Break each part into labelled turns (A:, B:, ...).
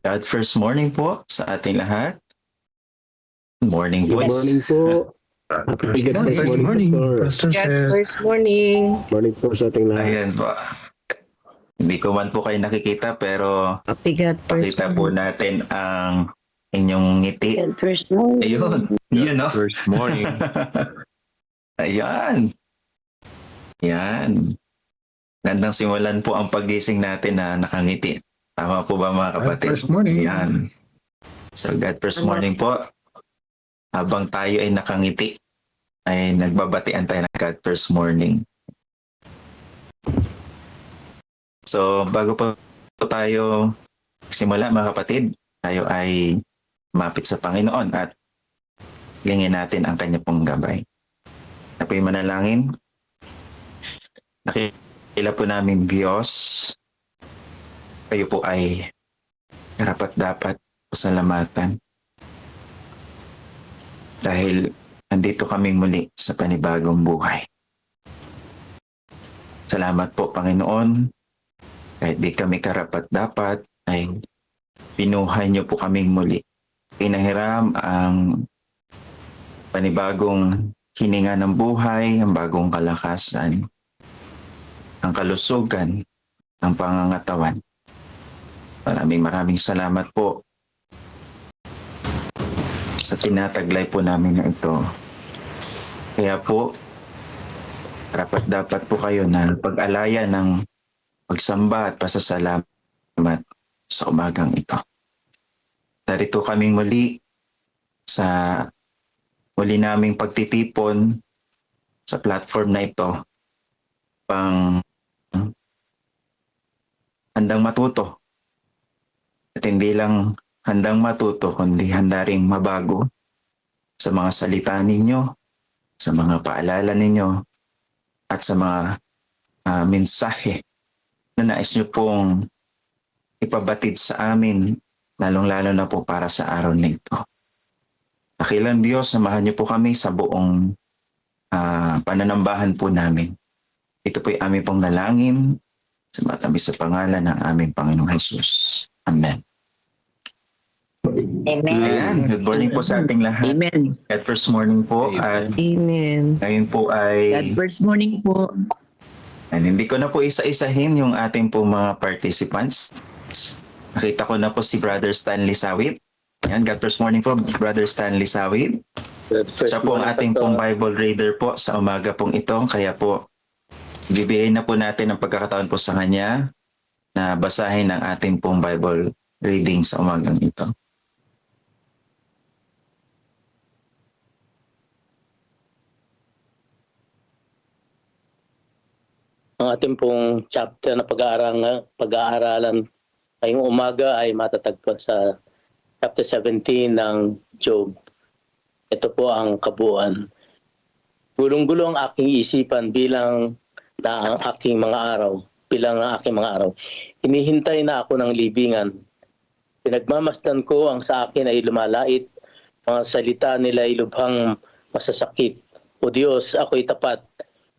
A: God first morning po sa ating lahat. Morning
B: Good
A: voice.
B: morning po. Happy God first morning, Pastor.
C: God first morning.
B: Morning po sa ating lahat.
A: Ayan po. Hindi ko man po kayo nakikita pero
C: Happy God first
A: pakita po
C: morning.
A: natin ang inyong ngiti.
C: God first morning.
A: Ayun. Yun, no?
D: First morning.
A: Ayan. Yan. Gandang simulan po ang paggising natin na nakangiti. Tama po ba mga kapatid?
D: First morning.
A: Yan. So God first morning po. Habang tayo ay nakangiti, ay nagbabatian tayo ng God first morning. So bago po tayo simula mga kapatid, tayo ay mapit sa Panginoon at lingin natin ang kanya pong gabay. Na po'y manalangin. Nakikila po namin Diyos, kayo po ay karapat-dapat pasalamatan. Dahil andito kami muli sa panibagong buhay. Salamat po Panginoon. Kahit di kami karapat-dapat, ay pinuhay niyo po kaming muli. Pinahiram ang panibagong hininga ng buhay, ang bagong kalakasan, ang kalusugan, ang pangangatawan. Maraming salamat po sa tinataglay po namin na ito. Kaya po, dapat po kayo na pag-alaya ng pagsamba at pasasalamat sa umagang ito. Narito kaming muli sa muli naming pagtitipon sa platform na ito pang handang matuto. At hindi lang handang matuto, kundi handa ring mabago sa mga salita ninyo, sa mga paalala ninyo, at sa mga mensahe na nais nyo pong ipabatid sa amin, lalong-lalo na po para sa araw na ito. Dakilang Diyos, samahan niyo po kami sa buong pananambahan po namin. Ito po'y aming pong nalangin sa matamis sa pangalan ng aming Panginoong Jesus. Amen.
C: Amen.
A: Ayan, good morning po sa ating lahat.
C: Amen.
A: At first morning po at
C: Amen.
A: ngayon po
C: God
A: ay
C: first morning po.
A: hindi ko na po isa-isahin yung ating po mga participants. Nakita ko na po si Brother Stanley Sawit. Ayan, God first morning po, Brother Stanley Sawit. Siya po ang ating pong Bible reader po sa umaga pong ito. Kaya po, bibigyan na po natin ang pagkakataon po sa kanya na basahin ang ating pong Bible reading sa umagang ito.
E: Ang ating pong chapter na pag-aaralan ngayong umaga ay matatagpuan sa chapter 17 ng Job. Ito po ang kabuuan. Gulong-gulo ang aking isipan bilang ang aking mga araw. Hinihintay na ako ng libingan. Pinagmamasdan ko ang sa akin ay lumalait. Mga salita nila ay lubhang masasakit. O Diyos, ako'y tapat.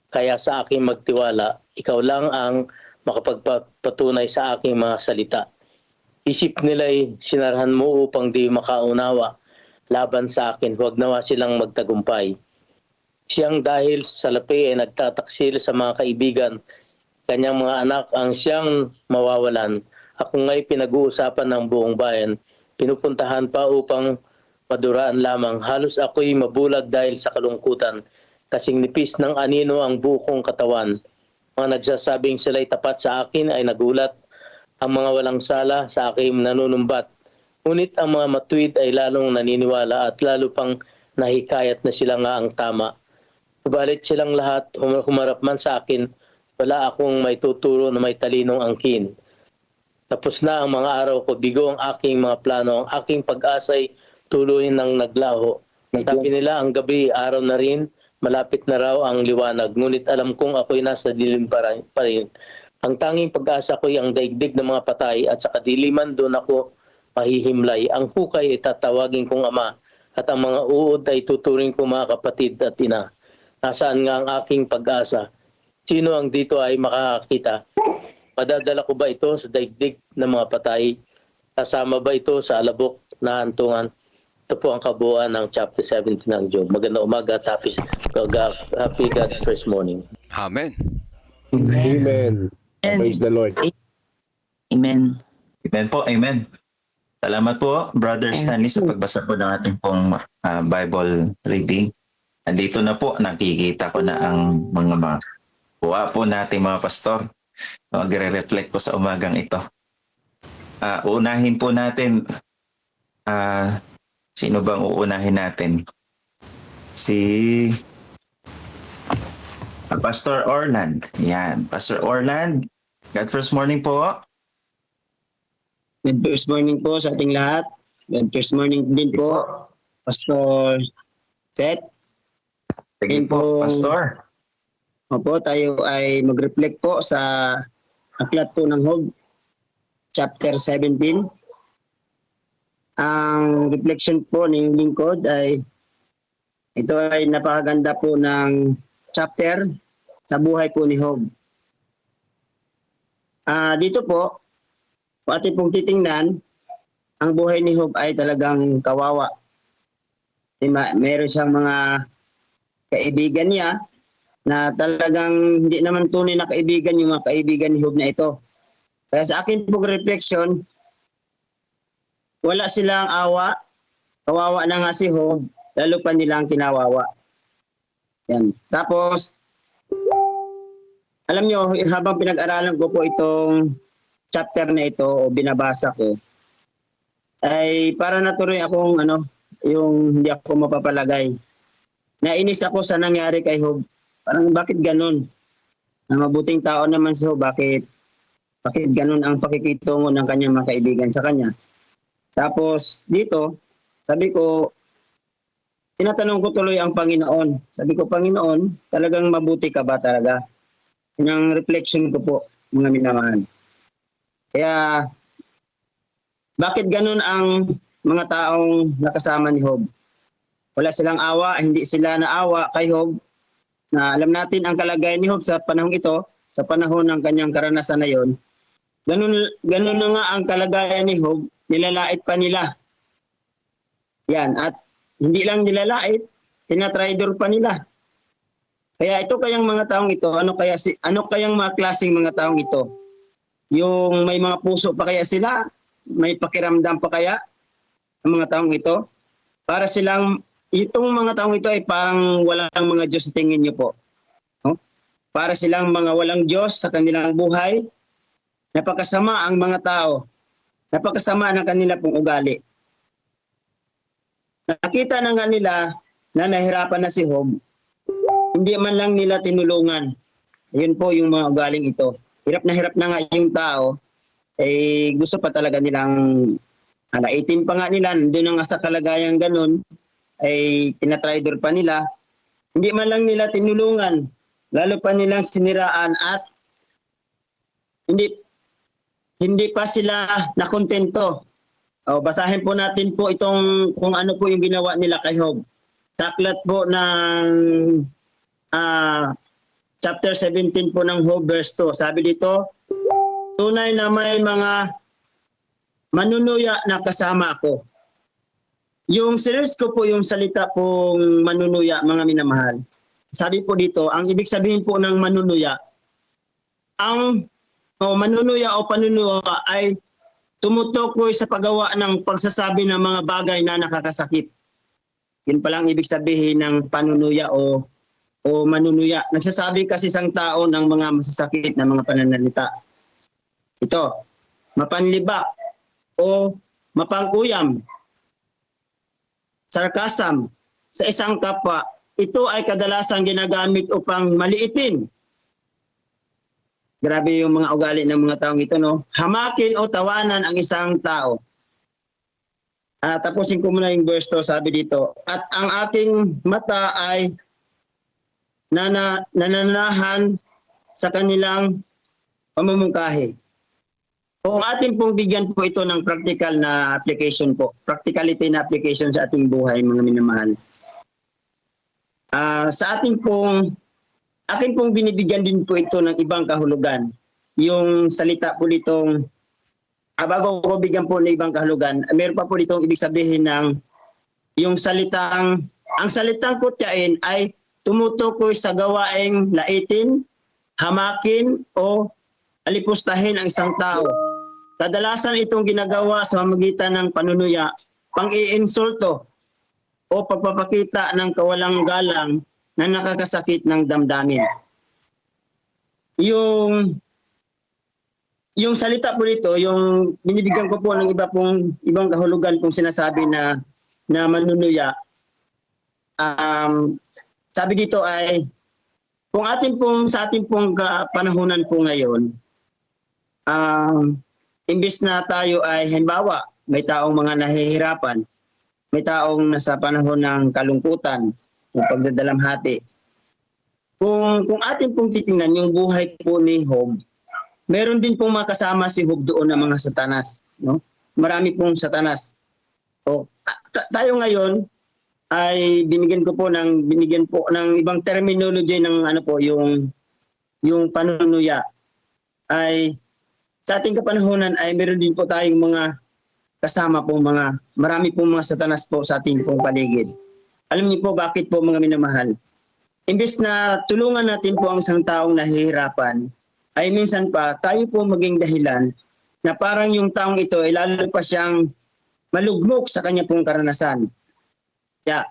E: Kaya sa aking magtiwala, ikaw lang ang makapagpatunay sa aking mga salita. Isip nila'y sinarhan mo upang di makaunawa laban sa akin. Huwag nawa silang magtagumpay. Siyang dahil sa lapi ay nagtataksil sa mga kaibigan. Kanyang mga anak ang siyang mawawalan. Ako nga'y pinag-uusapan ng buong bayan. Pinupuntahan pa upang maduraan lamang. Halos ako'y mabulag dahil sa kalungkutan. Kasing nipis ng anino ang bukong katawan. Mga nagsasabing sila'y tapat sa akin ay nagulat. Ang mga walang sala sa akin nanunumbat. Ngunit ang mga matuwid ay lalong naniniwala at lalo pang nahikayat na sila nga ang tama. Subalit silang lahat humarap man sa akin, wala akong may tuturo na may talinong angkin. Tapos na ang mga araw ko, bigo ang aking mga plano, ang aking pag-asa'y tuloy nang naglaho. Sabi nila ang gabi, araw na rin, malapit na raw ang liwanag, ngunit alam kong ako'y nasa dilim pa rin. Ang tanging pag-asa ko'y ang daigdig ng mga patay at sa kadiliman doon ako mahihimlay. Ang hukay ay tatawagin kong ama at ang mga uod ay tuturing kong mga kapatid at ina. Nasaan nga ang aking pag-asa? Sino ang dito ay makakakita? Madadala ko ba ito sa daigdig ng mga patay? Kasama ba ito sa alabok na hantungan? Ito po ang kabuuan ng chapter 17 ng Job. Magandang umaga at happy God first morning.
D: Amen.
B: Amen. Praise the Lord.
C: Amen.
A: Amen po, amen. Salamat po, Brother Stanley, sa pagbasa po ng ating pong Bible reading. Andito na po, nakikita ko na ang mga buwa po nating mga pastor. Magre-reflect po sa umagang ito. Unahin po natin, sino bang uunahin natin? Si Pastor Orland. Yan, Pastor Orland. God first morning po.
F: Good first morning po sa ating lahat. Good first morning din po, Pastor Seth.
A: Sige po, Pastor.
F: Opo, tayo ay mag-reflect po sa aklat po ng Job, chapter 17. Ang reflection po ng lingkod ay ito ay napakaganda po ng chapter sa buhay po ni Job. Dito po, ating pong titingnan, ang buhay ni Job ay talagang kawawa. Meron siyang mga kaibigan niya na talagang hindi naman tunay na kaibigan yung mga kaibigan ni Job na ito. Kaya sa akin pong reflection, wala silang awa, kawawa na nga si Job, lalo pa nilang kinawawa. Yan. Tapos, alam nyo, habang pinag-aralan ko po itong chapter na ito o binabasa ko, ay para natuloy akong yung hindi ako mapapalagay. Nainis ako sa nangyari kay Job. Parang bakit ganun? Na mabuting tao naman si Job, bakit ganun ang pakikitungo ng kanyang mga kaibigan sa kanya? Tapos dito, sabi ko, tinatanong ko tuloy ang Panginoon. Sabi ko, Panginoon, talagang mabuti ka ba talaga? Yun ang reflection ko po, mga minamahal. Kaya, bakit ganun ang mga taong nakasama ni Job? Wala silang awa, hindi sila naawa kay Job. Na alam natin ang kalagayan ni Job sa panahon ito, sa panahon ng kanyang karanasan na yon. Ganun na nga ang kalagayan ni Job, nilalait pa nila. Yan, at hindi lang nilalait, tinatraidor pa nila. Kaya ito kayang mga taong ito, ano kayang mga klaseng mga taong ito? Yung may mga puso pa kaya sila? May pakiramdam pa kaya ang mga taong ito? Para silang, itong mga taong ito ay parang walang mga Diyos sa tingin niyo po. No? Para silang mga walang Diyos sa kanilang buhay. Napakasama ang mga tao. Napakasama ng kanila pong ugali. Nakita na nga nila na nahirapan na si Job. Hindi man lang nila tinulungan. Ayun po yung mga ugaling ito. Hirap na nga yung tao. Gusto pa talaga nilang alaitin pa nga nila. Nandun na nga sa kalagayang ganun. Tinatraidor pa nila. Hindi man lang nila tinulungan. Lalo pa nilang siniraan at hindi pa sila nakontento. Basahin po natin po itong kung ano po yung ginawa nila kay Job. Sa aklat po ng chapter 17 po ng Job verse 2. Sabi dito, tunay na may mga manunuya na kasama ako. Yung series ko po yung salita pong manunuya, mga minamahal. Sabi po dito, ang ibig sabihin po ng manunuya, manunuya o panunuya ay tumutukoy sa paggawa ng pagsasabi ng mga bagay na nakakasakit. Yun palang ibig sabihin ng panunuya o manunuya. Nagsasabi kasi isang tao ng mga masasakit na mga pananalita. Ito, mapanlibak o mapanguyam, sarcasm sa isang kapwa. Ito ay kadalasang ginagamit upang maliitin. Grabe yung mga ugali ng mga taong ito, no? Hamakin o tawanan ang isang tao. Tapusin ko muna yung verse 2, sabi dito. At ang aking mata ay nananahan sa kanilang pamumungkahi. Kung ating pong bigyan po ito ng practical na application po, practicality na application sa ating buhay, mga minamahal. Sa ating akin pong binibigyan din po ito ng ibang kahulugan. Yung salita po ditong bago ko bigyan po ng ibang kahulugan, meron pa po ditong ibig sabihin ng yung ang salitang kutyain ay tumutukoy sa gawaing laitin, hamakin o alipustahin ang isang tao. Kadalasan itong ginagawa sa pamamagitan ng panunuya, pang-iinsulto o pagpapakita ng kawalang galang na nakakasakit ng damdamin. Yung salita po dito, yung binibigyan ko po ng ibang kahulugan kung sinasabi na manunuya. Sabi dito ay kung sa ating pong panahonan po ngayon, imbis na tayo ay halimbawa, may taong mga nahihirapan, may taong nasa panahon ng kalungkutan, ng pagdadalamhati. Kung atin pong titingnan yung buhay po ni Job, meron din pong makasama si Job doon ng mga satanas, no? Marami pong satanas. Tayo ngayon ay binigyan po ng ibang terminology ng yung panunuya. Ay sa ating kapanahunan ay meron din po tayong mga kasama po marami pong mga satanas po sa ating pong paligid. Alam niyo po bakit po mga minamahal? Imbes na tulungan natin po ang isang taong nahihirapan, ay minsan pa tayo po maging dahilan na parang yung taong ito ay lalo pa siyang malugmok sa kanya pong karanasan. Kaya,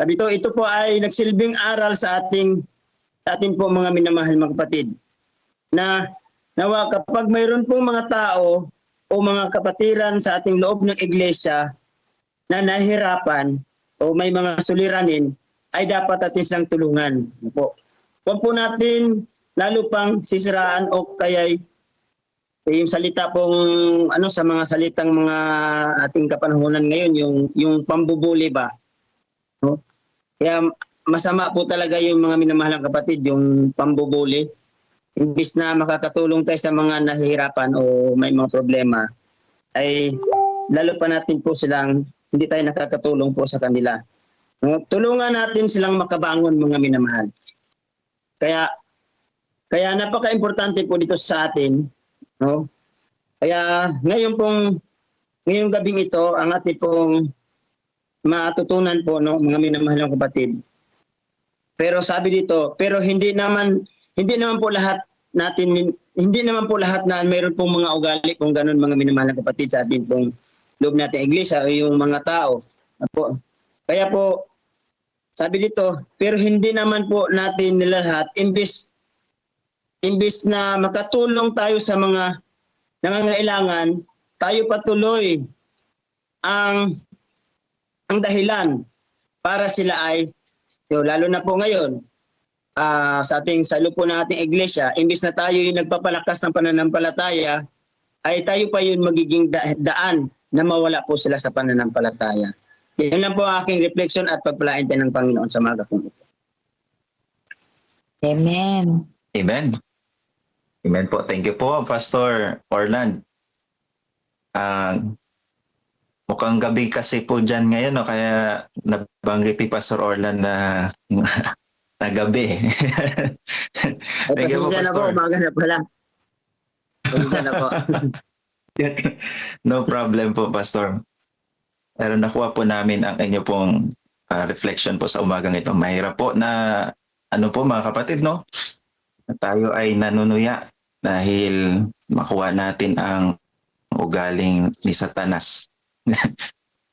F: sabi ito po ay nagsilbing aral sa atin po mga minamahal mga kapatid. Na nawa kapag mayroon pong mga tao o mga kapatiran sa ating loob ng iglesia na nahihirapan o may mga suliranin, ay dapat atin silang tulungan. Huwag po natin lalo pang sisiraan o kaya yung salita pong sa mga salitang mga ating kapanahunan ngayon, yung pambubuli ba? No? Kaya masama po talaga yung mga minamahalang kapatid, yung pambubuli. Imbis na makakatulong tayo sa mga nahihirapan o may mga problema, ay lalo pa natin po hindi tayo nakakatulong po sa kanila. No? Tulungan natin silang makabangon mga minamahal. Kaya napaka-importante po dito sa atin, no? Kaya ngayong gabing ito, ang ating pong matutunan po, no, mga minamahal ng kapatid. Pero sabi dito, pero hindi naman po lahat na mayroon pong mga ugali kung ganun mga minamahal ng kapatid sa ating pong loob nating iglesia o yung mga tao. Kaya po, sabi dito, pero hindi naman po natin nila lahat, imbis na makatulong tayo sa mga nangangailangan, tayo patuloy ang dahilan para sila ay, lalo na po ngayon, sa loob po ng ating iglesia, imbis na tayo yung nagpapalakas ng pananampalataya, ay tayo pa yung magiging daan na mawala po sila sa pananampalataya. Yan lang po ang aking reflection at pagpalain tayo ng Panginoon sa mga pong ito.
C: Amen.
A: Amen. Amen po. Thank you po, Pastor Orland. Mukhang gabi kasi po dyan ngayon, no? Kaya nabanggit ni Pastor Orland na gabi. Thank you po,
F: Pasensya na po,
A: Pastor.
F: umaga na pala. Pasensya na po.
A: No problem po, Pastor. Pero nakuha po namin ang inyo pong reflection po sa umagang ito. Mahirap po na mga kapatid, no? Na tayo ay nanunuya dahil makuha natin ang ugaling ni Satanas.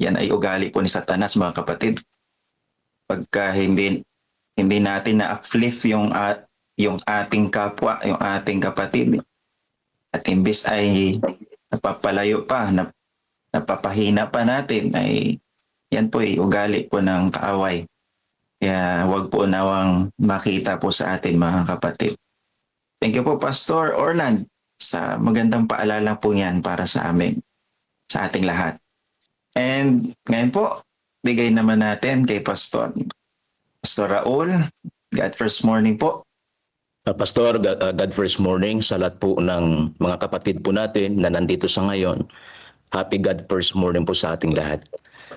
A: Yan ay ugali po ni Satanas, mga kapatid. Pagka hindi natin na-uplift yung ating kapwa, yung ating kapatid, at imbis ay napapalayo pa, napapahina pa natin, ay yan po ay ugali po ng kaaway. Kaya wag po nawang makita po sa atin, mga kapatid. Thank you po, Pastor Orland, sa magandang paalala po yan para sa amin, sa ating lahat. And ngayon po, bigay naman natin kay Pastor Raul. God first morning po.
B: Pastor, God first morning sa lahat po ng mga kapatid po natin na nandito sa ngayon. Happy God first morning po sa ating lahat.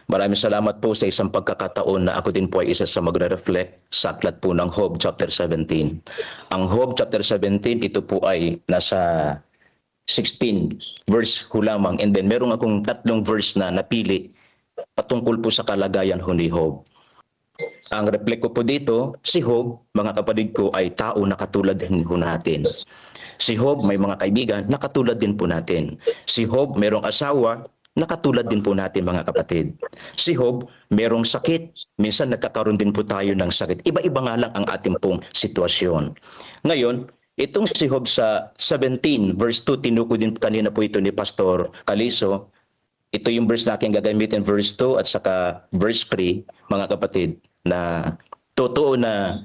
B: Maraming salamat po sa isang pagkakataon na ako din po ay isa sa magre-reflect sa aklat po ng Job chapter 17. Ang Job chapter 17, ito po ay nasa 16 verse ho lamang, and then meron akong 3 verse na napili patungkol po sa kalagayan ho ni Job. Ang reflect ko po dito, si Job, mga kapatid ko, ay tao na katulad din ho natin. Si Job may mga kaibigan na katulad din po natin. Si Job merong asawa na katulad din po natin, mga kapatid. Si Job merong sakit. Minsan nagkakaroon din po tayo ng sakit. Iba-iba nga lang ang ating pong sitwasyon. Ngayon, itong si Job sa 17 verse 2, tinuko din kanina po ito ni Pastor Caliso. Ito yung verse na aking gagamitin, verse 2 at saka verse 3, mga kapatid, na totoo na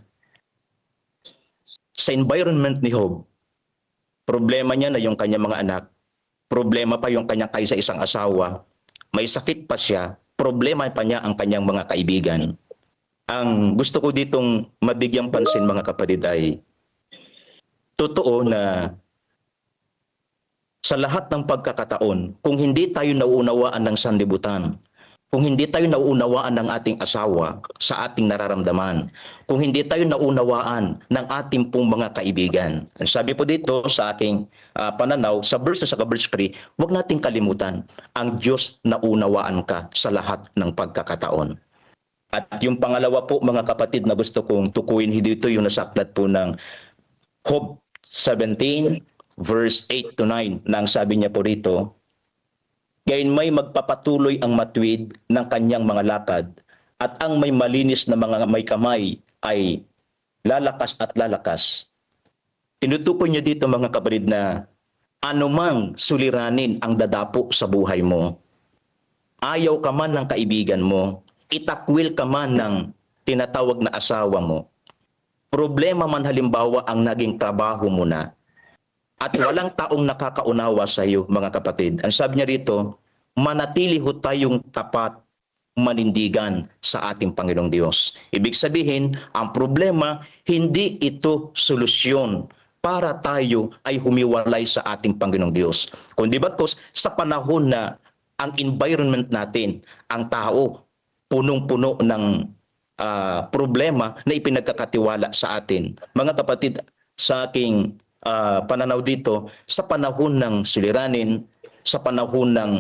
B: sa environment ni Job, problema niya na yung kanyang mga anak, problema pa yung kanyang kaisa-isang asawa, may sakit pa siya, problema pa niya ang kanyang mga kaibigan. Ang gusto ko ditong mabigyang pansin, mga kapatid, ay totoo na sa lahat ng pagkakataon, kung hindi tayo nauunawaan ng sanlibutan, kung hindi tayo nauunawaan ng ating asawa sa ating nararamdaman, kung hindi tayo naunawaan ng ating pong mga kaibigan. Ang sabi po dito sa aking pananaw, sa verse sa verse 3, huwag nating kalimutan, ang Diyos naunawaan ka sa lahat ng pagkakataon. At yung pangalawa po, mga kapatid, na gusto kong tukuyin dito, yung nasaklat po ng Job 17, verse 8 to 9, na ang sabi niya po rito, gayon may magpapatuloy ang matuwid ng kanyang mga lakad, at ang may malinis na mga may kamay ay lalakas at lalakas. Tinutukoy niya dito, mga kapatid, na anumang suliranin ang dadapo sa buhay mo, ayaw ka man ng kaibigan mo, itakwil ka man ng tinatawag na asawa mo, problema man halimbawa ang naging trabaho mo na, at walang taong nakakaunawa sa iyo, mga kapatid. Ang sabi niya rito, manatili ho tayong tapat, manindigan sa ating Panginoong Diyos. Ibig sabihin, ang problema, hindi ito solusyon para tayo ay humiwalay sa ating Panginoong Diyos. Kundi bagkus sa panahon na ang environment natin, ang tao, punong-puno ng problema na ipinagkakatiwala sa atin. Mga kapatid, sa aking pananaw dito, sa panahon ng suliranin, sa panahon ng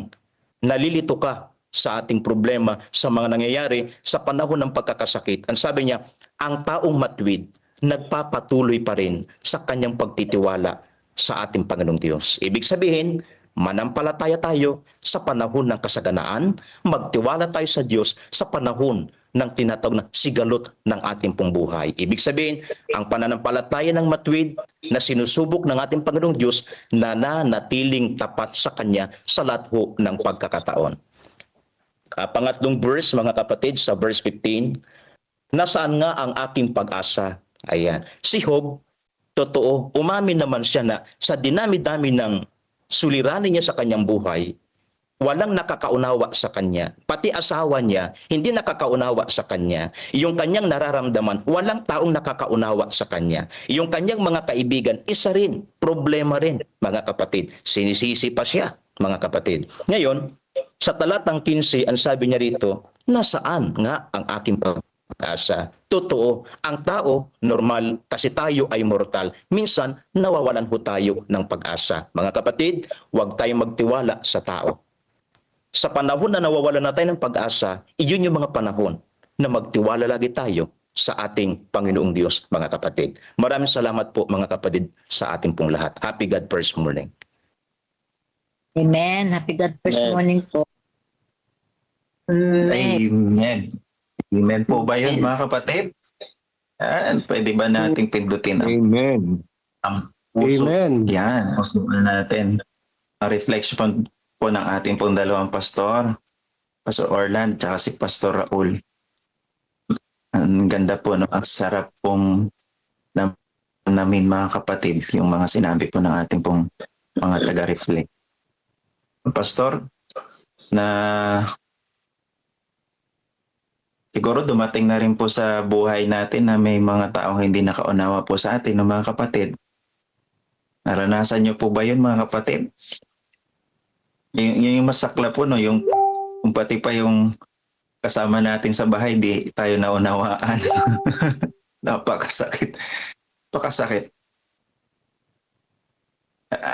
B: nalilito ka sa ating problema, sa mga nangyayari, sa panahon ng pagkakasakit, ang sabi niya, ang taong matuwid, nagpapatuloy pa rin sa kanyang pagtitiwala sa ating Panginoong Diyos. Ibig sabihin, manampalataya tayo sa panahon ng kasaganaan, magtiwala tayo sa Diyos sa panahon ng tinatawag na sigalot ng ating pong buhay. Ibig sabihin, ang pananampalataya ng matuwid na sinusubok ng ating Panginoong Diyos na nanatiling tapat sa Kanya sa lahat ho ng pagkakataon. Pangatlong verse, mga kapatid, sa verse 15, nasaan nga ang aking pag-asa? Ayan. Si Job, totoo, umamin naman siya na sa dinami-dami ng suliranin niya sa kanyang buhay, walang nakakaunawa sa kanya. Pati asawa niya, hindi nakakaunawa sa kanya. Yung kanyang nararamdaman, walang taong nakakaunawa sa kanya. Yung kanyang mga kaibigan, isa rin, problema rin, mga kapatid. Sinisisi pa siya, mga kapatid. Ngayon, sa talatang 15, ang sabi niya rito, nasaan nga ang aking pag-asa? Totoo, ang tao, normal, kasi tayo ay mortal. Minsan, nawawalan ho tayo ng pag-asa. Mga kapatid, huwag tayong magtiwala sa tao. Sa panahon na nawawalan na tayo ng pag-asa, iyon yung mga panahon na magtiwala lagi tayo sa ating Panginoong Diyos, mga kapatid. Maraming salamat po, mga kapatid, sa ating pong lahat. Happy God First Morning.
C: Amen. Happy God first
E: Amen.
C: morning po. Amen.
A: Amen. Amen po ba yun, mga kapatid? Pwede ba nating pindutin ang
D: Amen.
A: puso?
D: Amen.
A: Yan, puso na natin. Ang reflection po ng ating pong dalawang pastor, Pastor Orland, tsaka si Pastor Raul. Ang ganda po, no? Ang sarap pong namin, mga kapatid, yung mga sinabi po ng ating pong mga taga-reflect. Pastor, na siguro dumating na rin po sa buhay natin na may mga taong hindi nakaunawa po sa atin, no, mga kapatid. Naranasan niyo po ba yun, mga kapatid? Yung masakla po, no, yung kung pati pa yung kasama natin sa bahay, di tayo naunawaan. Napakasakit. Napakasakit.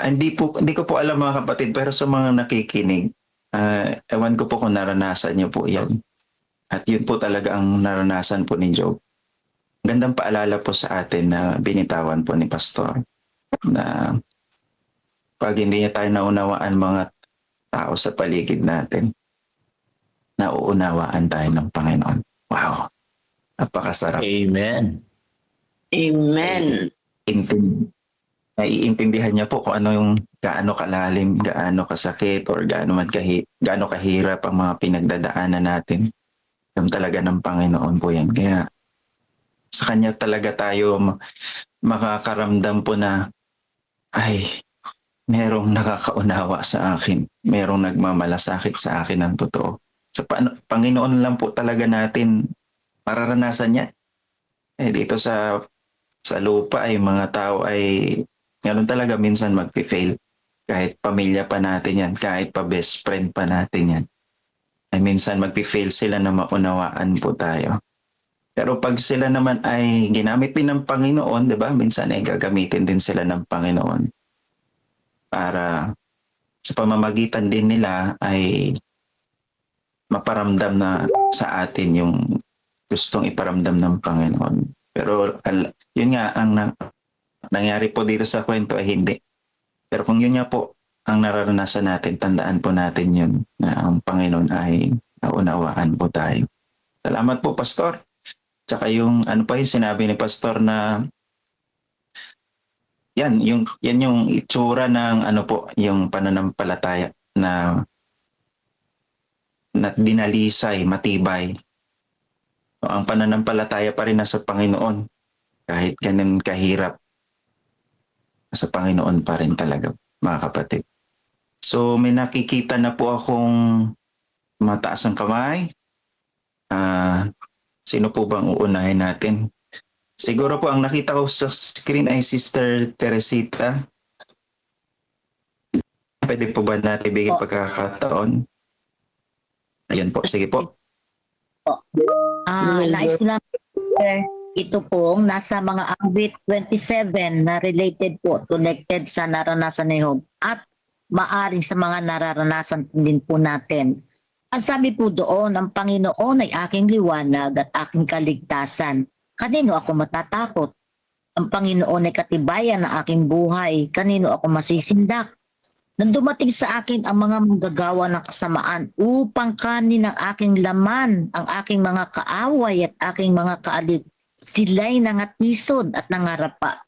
A: Hindi ko po alam mga kapatid, pero sa mga nakikinig, ewan ko po kung naranasan niyo po 'yan. At yun po talaga ang naranasan po ni Job. Gandang paalala po sa atin na binitawan po ni Pastor na pag hindi niya tayo naunawaan mga tao sa paligid natin, nauunawaan tayo ng Panginoon. Wow! Napakasarap.
B: Amen.
F: Amen.
A: Naiintindihan niya po kung ano yung gaano kalalim, gaano kasakit, or gaano kahirap ang mga pinagdadaanan natin. Alam talaga ng Panginoon po yan. Kaya sa Kanya talaga tayo makakaramdam po na, ay, merong nakakaunawa sa akin. Merong nagmamalasakit sa akin ng totoo. Sa Panginoon lang po talaga natin mararanasan niya. Dito sa lupa ay mga tao ay ganoon talaga minsan mag-fail. Kahit pamilya pa natin yan, kahit pa best friend pa natin yan. Ay minsan mag-fail sila na maunawaan po tayo. Pero pag sila naman ay ginamit din ng Panginoon, di ba? Minsan ay gagamitin din sila ng Panginoon para sa pamamagitan din nila ay maparamdam na sa atin yung gustong iparamdam ng Panginoon. Pero yun nga, ang nangyari po dito sa kwento ay hindi. Pero kung yun nga po ang nararanasan natin, tandaan po natin yun na ang Panginoon ay naunawaan po tayo. Salamat po, Pastor. Tsaka yung ano pa yung sinabi ni Pastor na yan yung itsura ng ano po, yung pananampalataya na dinalisay, matibay. O, ang pananampalataya pa rin nasa Panginoon. Kahit ganun kahirap, sa Panginoon pa rin talaga, mga kapatid. So may nakikita na po akong mataas ang kamay. Sino po bang uunahin natin? Siguro po ang nakita ko sa screen ay Sister Teresita. Pwede po ba natin bigyan pagkakataon? Ayun po, sige po.
C: Nais ko lang ito pong nasa mga awit 27 na related po, connected sa naranasan ni Job at maaring sa mga nararanasan din po natin. Ang sabi po doon, ang Panginoon ay aking liwanag at aking kaligtasan. Kanino ako matatakot? Ang Panginoon ay katibayan ng aking buhay. Kanino ako masisindak? Nang dumating sa akin ang mga manggagawa ng kasamaan upang kanin ang aking laman, ang aking mga kaaway at aking mga kaalit, sila'y nangatisod at nangarapa.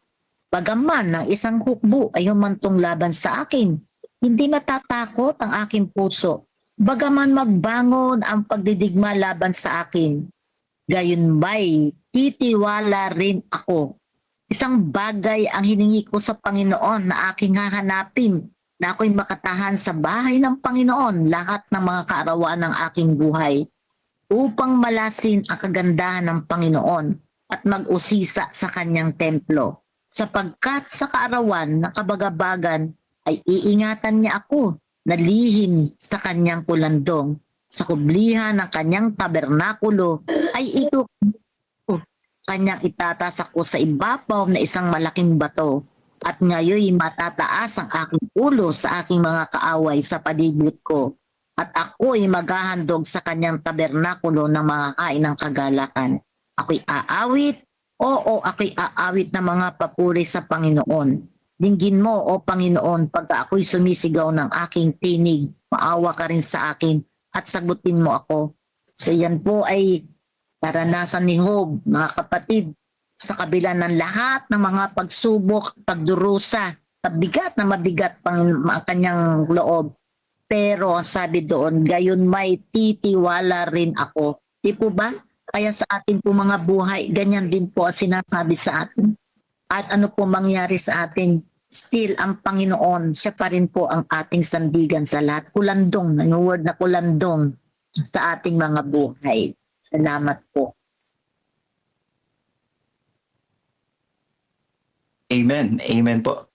C: Bagaman ng isang hukbo ay humantong laban sa akin, hindi matatakot ang aking puso. Bagaman magbangon ang pagdidigma laban sa akin, gayon ba'y titiwala rin ako. Isang bagay ang hiningi ko sa Panginoon na aking hahanapin, na ako'y makatahan sa bahay ng Panginoon lahat ng mga kaarawan ng aking buhay, upang malasin ang kagandahan ng Panginoon at mag-usisa sa kanyang templo. Sapagkat sa kaarawan ng kabagabagan ay iingatan niya ako na lihim sa kanyang kulandong. Sa kublihan ng kanyang tabernakulo ay ito kanyang itataas ako sa ibabaw na isang malaking bato. At ngayon matataas ang aking ulo sa aking mga kaaway sa palibot ko. At ako'y maghahandog sa kanyang tabernakulo ng mga kain ng kagalakan. Ako'y aawit, ako'y aawit ng mga papuri sa Panginoon. Dinggin mo, O Panginoon, pagka ako'y sumisigaw ng aking tinig, maawa ka rin sa akin at sagutin mo ako. So yan po ay naranasan ni Job, mga kapatid, sa kabila ng lahat ng mga pagsubok, pagdurusa, mabigat pang ang kanyang loob. Pero ang sabi doon, gayon may titiwala rin ako. Di po ba? Kaya sa atin po mga buhay, ganyan din po ang sinasabi sa atin. At ano po mangyari sa atin, still ang Panginoon, siya pa rin po ang ating sandigan sa lahat. Kulandong, ang word na kulandong sa ating mga buhay. Salamat po.
A: Amen. Amen po.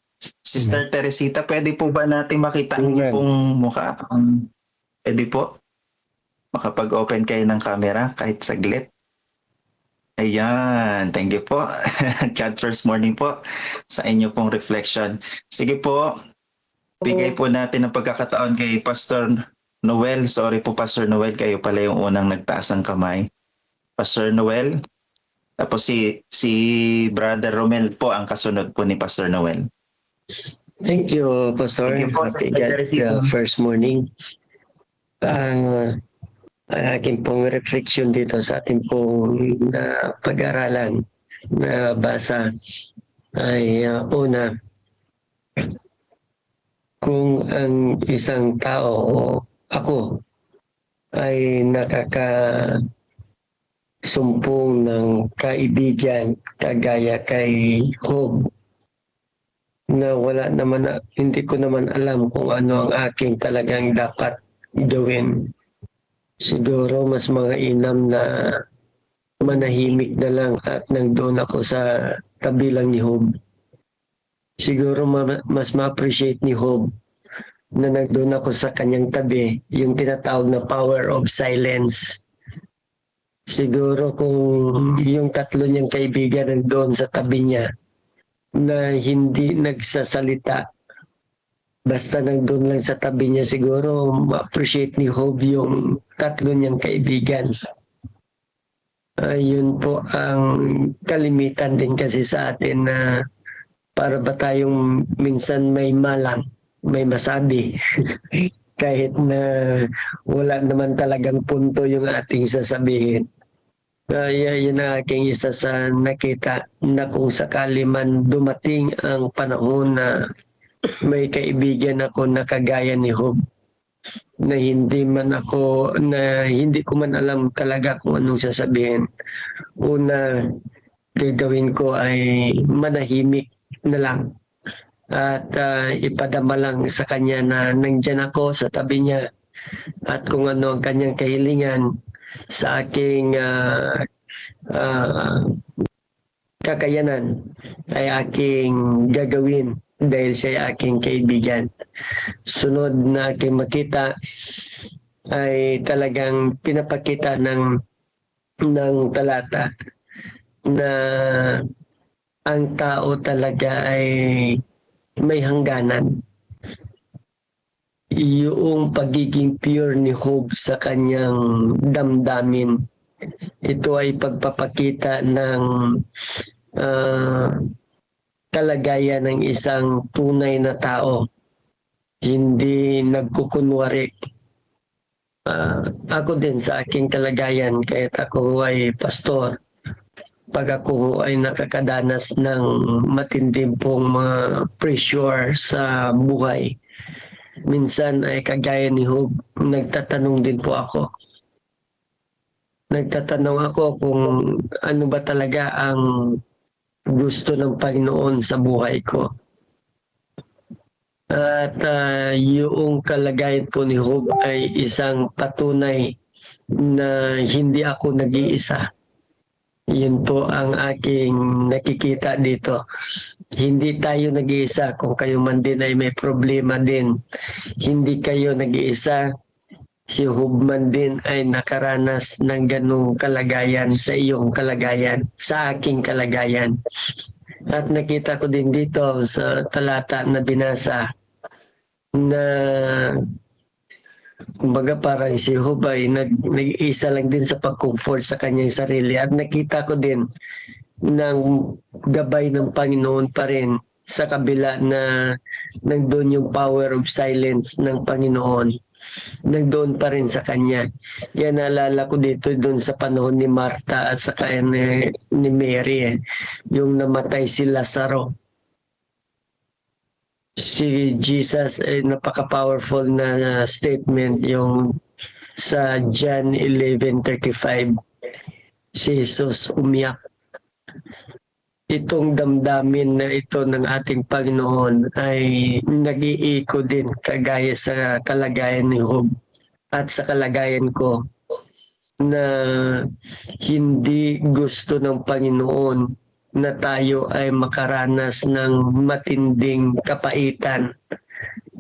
A: Sister Teresita, pwede po ba natin makita ang
B: Amen.
A: pong mukha? Pwede po? Makapag-open kayo ng camera kahit saglit. Ayan, thank you po. God first morning po sa inyo pong reflection. Sige po, bigay po natin ang pagkakataon kay Pastor Noel. Sorry po, Pastor Noel, kayo pala yung unang nagtaas ng kamay. Pastor Noel, tapos si Brother Romel po ang kasunod po ni Pastor Noel.
D: Thank you, Pastor.
A: Thank you po,
D: Happy
A: Sister
D: God
A: Teresita.
D: first morning. Ang aking pong reflection dito sa ating pong pag-aralan na basa ay una, kung ang isang tao o ako ay nakakasumpong ng kaibigan kagaya kay Job, na wala naman, hindi ko naman alam kung ano ang aking talagang dapat gawin. Siguro mas mga inam na manahimik na lang at nandun ako sa tabi lang ni Job. Siguro mas ma-appreciate ni Job na nandun ako sa kanyang tabi, yung tinatawag na power of silence. Siguro kung yung tatlo niyang kaibigan nandun sa tabi niya na hindi nagsasalita, basta nandun lang sa tabi niya, siguro ma-appreciate ni Job yung tatlo niyang kaibigan. Yun po ang kalimitan din kasi sa atin, na para ba tayong minsan may malang, may masabi. Kahit na wala naman talagang punto yung ating sasabihin. Yun ang aking isa sa nakita, na kung sakali man dumating ang panahon na may kaibigan ako na kagaya ni Job, na hindi ko man alam talaga kung anong sasabihin. Una, gagawin ko ay manahimik na lang at ipadama lang sa kanya na nandyan ako sa tabi niya, at kung ano ang kanyang kahilingan sa aking kakayanan ay aking gagawin dahil siya ay aking kaibigan. Sunod na aking makita ay talagang pinapakita ng talata na ang tao talaga ay may hangganan. Yung pagiging pure ni Job sa kanyang damdamin, ito ay pagpapakita ng kalagayan ng isang tunay na tao, hindi nagkukunwari. Ako din sa aking kalagayan, kahit ako ay pastor, pag ako ay nakakadanas ng matinding pong mga pressure sa buhay, minsan ay kagaya ni Job, nagtatanong din po ako. Nagtatanong ako kung ano ba talaga ang gusto ng Panginoon sa buhay ko. At yung kalagayan po ni Job ay isang patunay na hindi ako nag-iisa. Yun po ang aking nakikita dito. Hindi tayo nag-iisa. Kung kayo man din ay may problema din, hindi kayo nag-iisa. Si Job man din ay nakaranas ng ganung kalagayan sa iyong kalagayan, sa aking kalagayan. At nakita ko din dito sa talata na binasa na kumbaga parang si Job ay nag-iisa lang din sa pag-comfort sa kanyang sarili. At nakita ko din ng gabay ng Panginoon pa rin sa kabila na nandun yung power of silence ng Panginoon. Nagdoon pa rin sa kanya. Yan, naalala ko dito doon sa panahon ni Martha at saka ni Mary, yung namatay si Lazaro. Si Jesus ay napaka-powerful na statement yung sa John 11:35. Si Jesus umiyak. Itong damdamin na ito ng ating Panginoon ay nag-iiko din kagaya sa kalagayan ni Job at sa kalagayan ko, na hindi gusto ng Panginoon na tayo ay makaranas ng matinding kapaitan,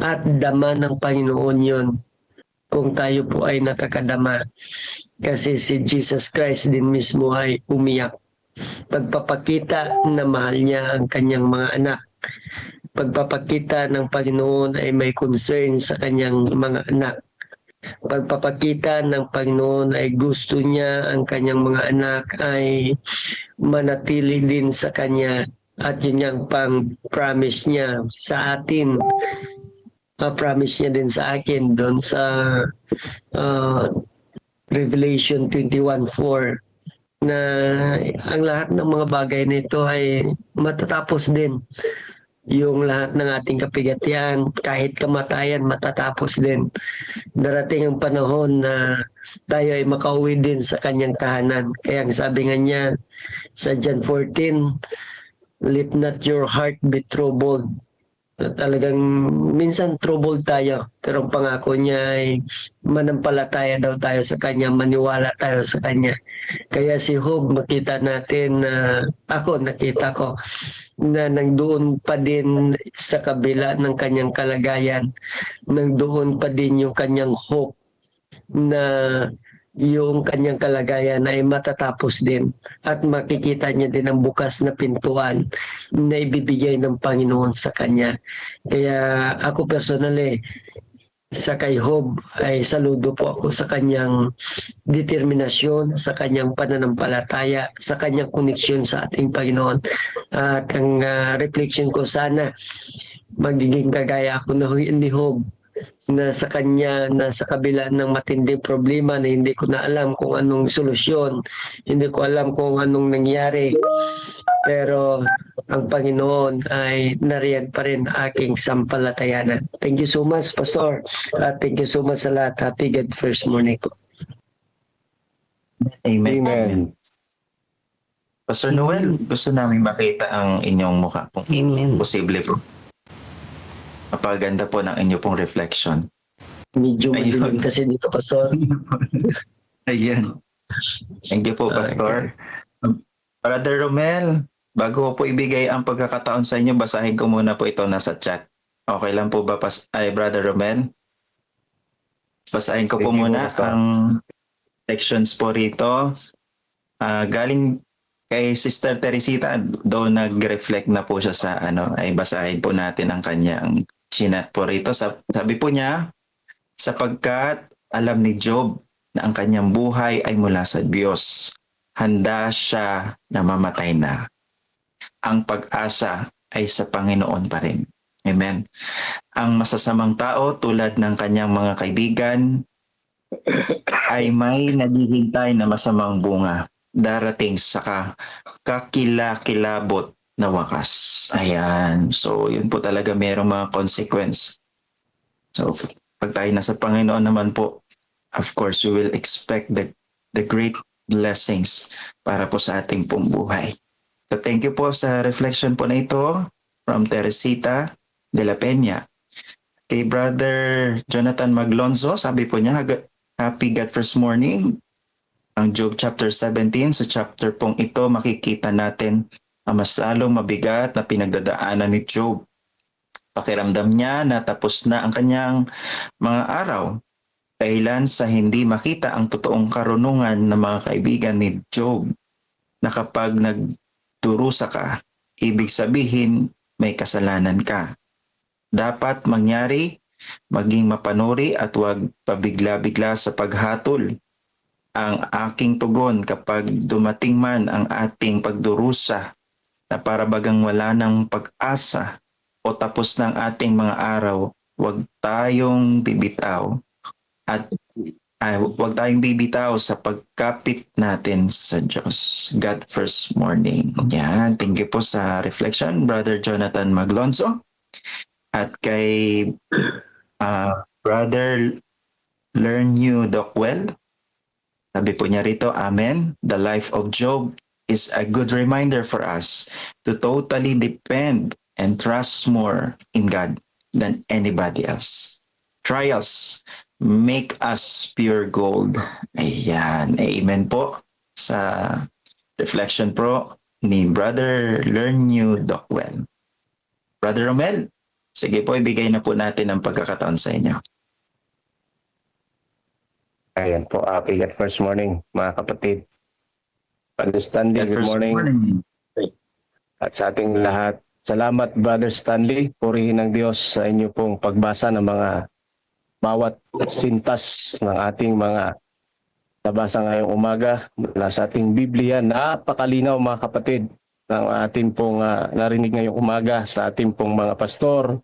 D: at dama ng Panginoon yun kung tayo po ay nakakadama, kasi si Jesus Christ din mismo ay umiyak Pagpapakita na mahal niya ang kanyang mga anak. Pagpapakita ng Panginoon ay may concern sa kanyang mga anak. Pagpapakita ng Panginoon ay gusto niya ang kanyang mga anak ay manatili din sa kanya, at yun yung pang-promise niya sa atin. Promise niya din sa akin doon sa uh, Revelation 21:4 na ang lahat ng mga bagay nito ay matatapos din. Yung lahat ng ating kapigatian, kahit kamatayan, matatapos din. Darating ang panahon na tayo ay makauwi din sa kanyang tahanan. Kaya ang sabi nga niya sa John 14, let not your heart be troubled. Talagang minsan troubled tayo, pero ang pangako niya ay manampalataya daw tayo sa kanya, maniwala tayo sa kanya. Kaya si Job, makita natin na nakita ko na nangdoon pa din sa kabila ng kanyang kalagayan, nangdoon pa din yung kanyang hope na yung kanyang kalagayan ay matatapos din at makikita niya din ang bukas na pintuan na ibibigay ng Panginoon sa kanya. Kaya ako personally, sa kay Job ay saludo po ako sa kanyang determinasyon, sa kanyang pananampalataya, sa kanyang koneksyon sa ating Panginoon. At ang reflection ko, sana magiging kagaya ako ni Job, na sa kanya, na sa kabila ng matinding problema na hindi ko na alam kung anong solusyon, hindi ko alam kung anong nangyari, pero ang Panginoon ay nariyan pa rin aking sampalatayanan. Thank you so much, Pastor. Thank you so much sa lahat. Happy God First Morning po.
A: Amen.
D: Amen.
A: Pastor Noel, gusto namin makita ang inyong mukha kung posible po. Napaganda po ng inyo pong reflection.
D: Medyo
A: Ayun.
D: madilim kasi dito, Pastor.
A: Ayan. Thank you po, Pastor. Brother Romel, bago ko po ibigay ang pagkakataon sa inyo, basahin ko muna po ito nasa chat. Okay lang po ba, Brother Romel? Basahin ko po muna ang sections po rito. Galing kay Sister Teresita, doon nag-reflect na po siya sa ay basahin po natin ang kanyang chinat po rito. Sabi po niya, sapagkat alam ni Job na ang kanyang buhay ay mula sa Diyos, handa siya na mamatay na. Ang pag-asa ay sa Panginoon pa rin. Amen. Ang masasamang tao tulad ng kanyang mga kaibigan ay may naghihintay na masamang bunga darating sa kakilakilabot na wakas. Ayan. So, yun po talaga merong mga consequence. So, pag tayo nasa Panginoon naman po, of course, we will expect the great blessings para po sa ating pong buhay. So, thank you po sa reflection po na ito from Teresita de la Peña. Kay Brother Jonathan Maglonzo, sabi po niya, Happy God First Morning. Ang Job chapter 17, sa chapter pong ito, makikita natin ang mas lalong mabigat na pinagdadaanan ni Job. Pakiramdam niya na tapos na ang kanyang mga araw dahilan sa hindi makita ang totoong karunungan ng mga kaibigan ni Job, na kapag nagdurusa ka, ibig sabihin may kasalanan ka. Dapat mangyari, maging mapanuri at huwag pabigla-bigla sa paghatol. Ang aking tugon kapag dumating man ang ating pagdurusa na para bagang wala ng pag-asa o tapos ng ating mga araw, huwag tayong bibitaw sa pagkapit natin sa Diyos. God First Morning. Yan. Thank you po sa reflection, Brother Jonathan Maglonzo. At kay Brother Learn You Dockwell, sabi po niya rito, Amen. The life of Job is a good reminder for us to totally depend and trust more in God than anybody else. Trials make us pure gold. Ayan. Amen po sa reflection pro ni Brother Learn You Dockwell. Brother Romel, sige po, ibigay na po natin ang pagkakataon sa inyo.
G: Ayan po, happy God First Morning mga kapatid. Brother Stanley,
A: God
G: good
A: first
G: morning. At sa ating lahat. Salamat, Brother Stanley. Purihin ng Diyos sa inyo pong pagbasa ng mga bawat sintas ng ating mga nabasa ngayong umaga mula sa ating Biblia. Napakalinaw mga kapatid ng ating pong narinig ngayong umaga sa ating pong mga pastor,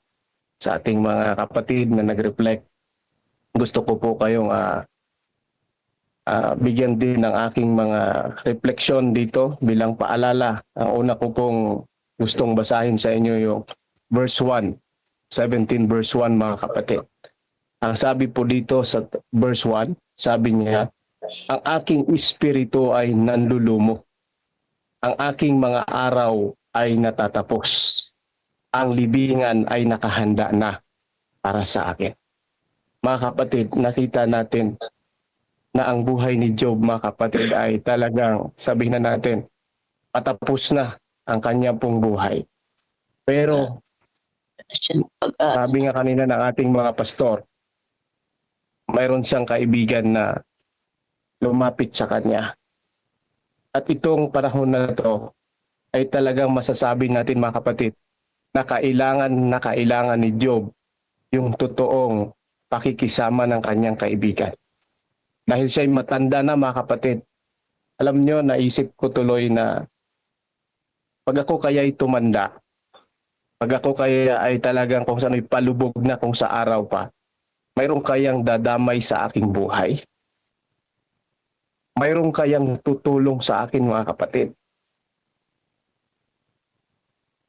G: sa ating mga kapatid na nag-reflect. Gusto ko po kayong bigyan din ng aking mga refleksyon dito bilang paalala. Ang una ko pong gustong basahin sa inyo yung verse 1, 17 verse 1 mga kapatid. Ang sabi po dito sa verse 1, sabi niya, ang aking espiritu ay nanlulumo. Ang aking mga araw ay natatapos. Ang libingan ay nakahanda na para sa akin. Mga kapatid, nakita natin na ang buhay ni Job, mga kapatid, ay talagang sabihin na natin, patapos na ang kanya pong buhay. Pero sabi nga kanina ng ating mga pastor, mayroon siyang kaibigan na lumapit sa kanya. At itong panahon na ito ay talagang masasabi natin mga kapatid na kailangan ni Job yung totoong pakikisama ng kanyang kaibigan. Dahil siya'y matanda na mga kapatid, alam nyo, naisip ko tuloy na pag ako kaya'y tumanda, pag ako kaya ay talagang kung saan ay palubog na kung sa araw pa, mayroon kayang dadamay sa aking buhay? Mayroon kayang tutulong sa akin mga kapatid?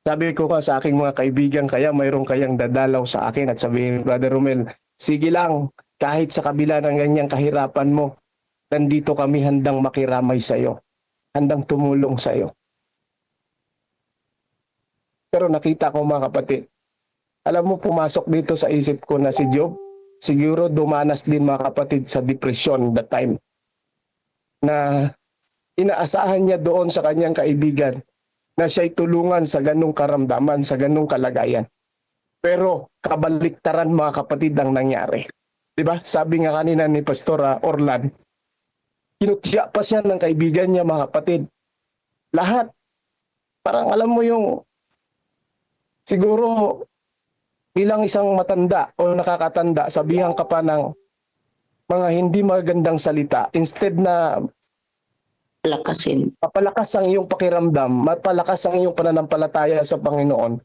G: Sabi ko ka sa aking mga kaibigan, kaya mayroon kayang dadalaw sa akin at sabihin, Brother Romel, sige lang, kahit sa kabila ng ganyang kahirapan mo, nandito kami handang makiramay sa iyo, handang tumulong sa iyo. Pero nakita ko mga kapatid, alam mo, pumasok dito sa isip ko na si Job, siguro dumanas din mga kapatid sa depression that time. Na inaasahan niya doon sa kanyang kaibigan na siya'y tulungan sa ganung karamdaman, sa ganung kalagayan. Pero kabaliktaran mga kapatid ang nangyari. Diba? Sabi nga kanina ni Pastor Orlan, kinutya pa siya ng kaibigan niya mga kapatid. Lahat. Parang alam mo yung siguro bilang isang matanda o nakakatanda, sabihan ka pa ng mga hindi magandang salita. Instead na mapalakas ang iyong pakiramdam, mapalakas ang iyong pananampalataya sa Panginoon,